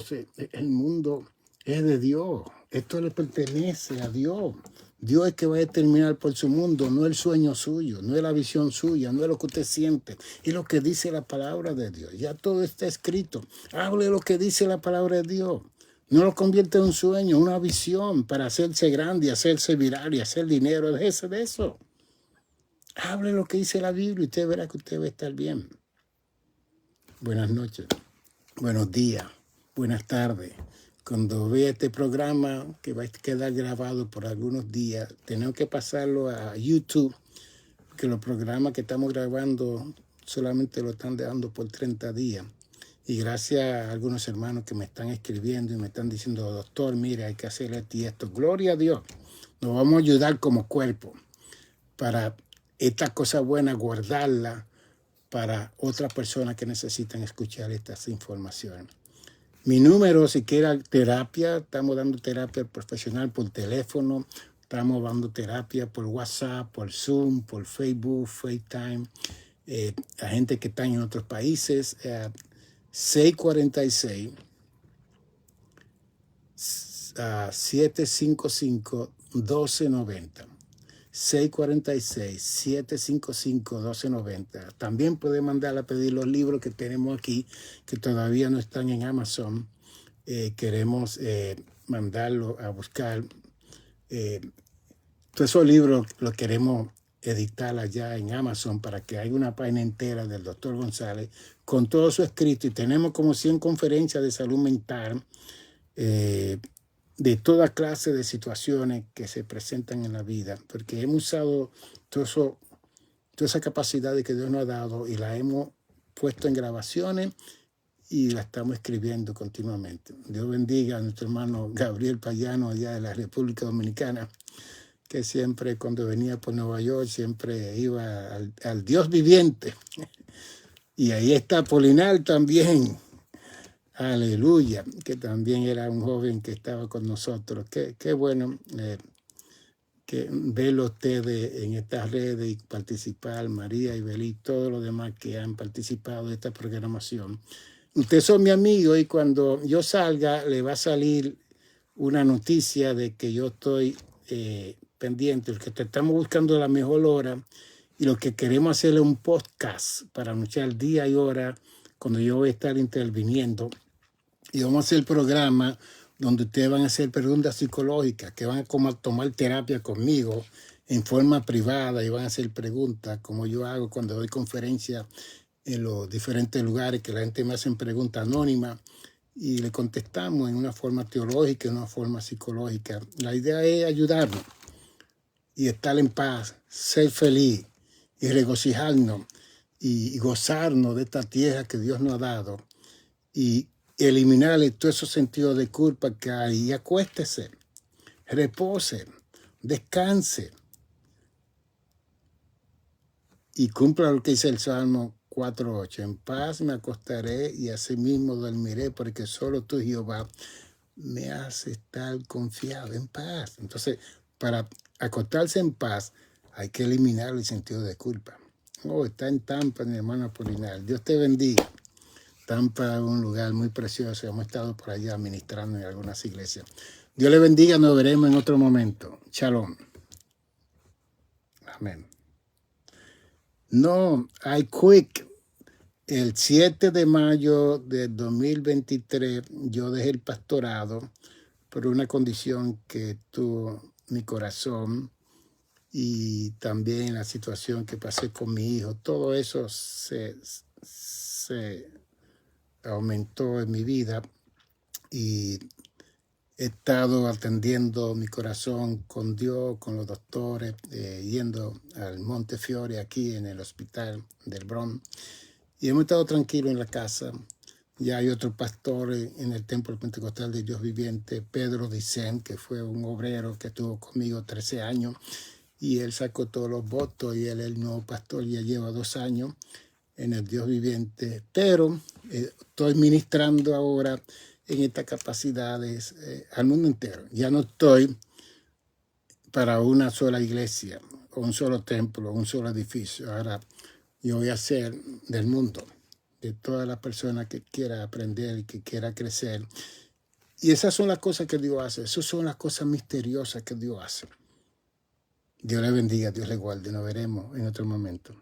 es de Dios. Esto le pertenece a Dios. Dios es que va a determinar por su mundo, no el sueño suyo, no es la visión suya, no es lo que usted siente, es lo que dice la palabra de Dios. Ya todo está escrito. Hable lo que dice la palabra de Dios. No lo convierte en un sueño, una visión para hacerse grande, hacerse viral y hacer dinero. Déjese de eso. Hable lo que dice la Biblia y usted verá que usted va a estar bien. Buenas noches, buenos días, buenas tardes. Cuando vea este programa que va a quedar grabado por algunos días, tenemos que pasarlo a YouTube, que los programas que estamos grabando solamente lo están dejando por 30 días. Y gracias a algunos hermanos que me están escribiendo y me están diciendo, doctor, mire, hay que hacer esto y esto. Gloria a Dios. Nos vamos a ayudar como cuerpo para esta cosa buena, guardarla para otras personas que necesitan escuchar estas informaciones. Mi número, si quiera terapia, estamos dando terapia profesional por teléfono, estamos dando terapia por WhatsApp, por Zoom, por Facebook, FaceTime, a gente que está en otros países. 646 755-1290. 646-755-1290. También puede mandar a pedir los libros que tenemos aquí, que todavía no están en Amazon. Queremos mandarlo a buscar. Todos esos libros los queremos editar allá en Amazon para que haya una página entera del Dr. González con todo su escrito. Y tenemos como 100 conferencias de salud mental, de toda clase de situaciones que se presentan en la vida, porque hemos usado toda esa capacidad que Dios nos ha dado y la hemos puesto en grabaciones y la estamos escribiendo continuamente. Dios bendiga a nuestro hermano Gabriel Payano allá de la República Dominicana, que siempre cuando venía por Nueva York siempre iba al Dios viviente. Y ahí está Polinar también. Aleluya, que también era un joven que estaba con nosotros. Qué bueno que verlo ustedes en estas redes y participar, María y Belí, todos los demás que han participado de esta programación. Ustedes son mi amigo y cuando yo salga le va a salir una noticia de que yo estoy pendiente, que estamos buscando la mejor hora y lo que queremos hacer es un podcast para anunciar día y hora cuando yo voy a estar interviniendo. Y vamos a hacer el programa donde ustedes van a hacer preguntas psicológicas, que van a tomar terapia conmigo en forma privada y van a hacer preguntas como yo hago cuando doy conferencias en los diferentes lugares, que la gente me hace preguntas anónimas y le contestamos en una forma teológica, en una forma psicológica. La idea es ayudarnos y estar en paz, ser feliz y regocijarnos y gozarnos de esta tierra que Dios nos ha dado y eliminarle todos esos sentidos de culpa que hay y acuéstese, repose, descanse y cumpla lo que dice el Salmo 4:8. En paz me acostaré y asimismo dormiré, porque solo tú, Jehová, me hace estar confiado en paz. Entonces, para acostarse en paz hay que eliminar el sentido de culpa. Oh, está en Tampa, mi hermano Polinar. Dios te bendiga. Tampa es un lugar muy precioso. Hemos estado por allá ministrando en algunas iglesias. Dios le bendiga. Nos veremos en otro momento. Shalom. Amén. No, I quit. El 7 de mayo de 2023 yo dejé el pastorado por una condición que tuvo mi corazón y también la situación que pasé con mi hijo. Todo eso se aumentó en mi vida y he estado atendiendo mi corazón con Dios, con los doctores, yendo al Montefiore aquí en el hospital del Bronx. Y hemos estado tranquilos en la casa. Ya hay otro pastor en el Templo Pentecostal de Dios Viviente, Pedro Dicen, que fue un obrero que estuvo conmigo 13 años. Y él sacó todos los votos y él es el nuevo pastor. Ya lleva 2 años en el Dios Viviente. Pero estoy ministrando ahora en estas capacidades al mundo entero. Ya no estoy para una sola iglesia, o un solo templo, o un solo edificio. Ahora yo voy a ser del mundo, de todas las personas que quiera aprender y que quiera crecer. Y esas son las cosas que Dios hace. Esas son las cosas misteriosas que Dios hace. Dios le bendiga, Dios le guarde. Nos veremos en otro momento.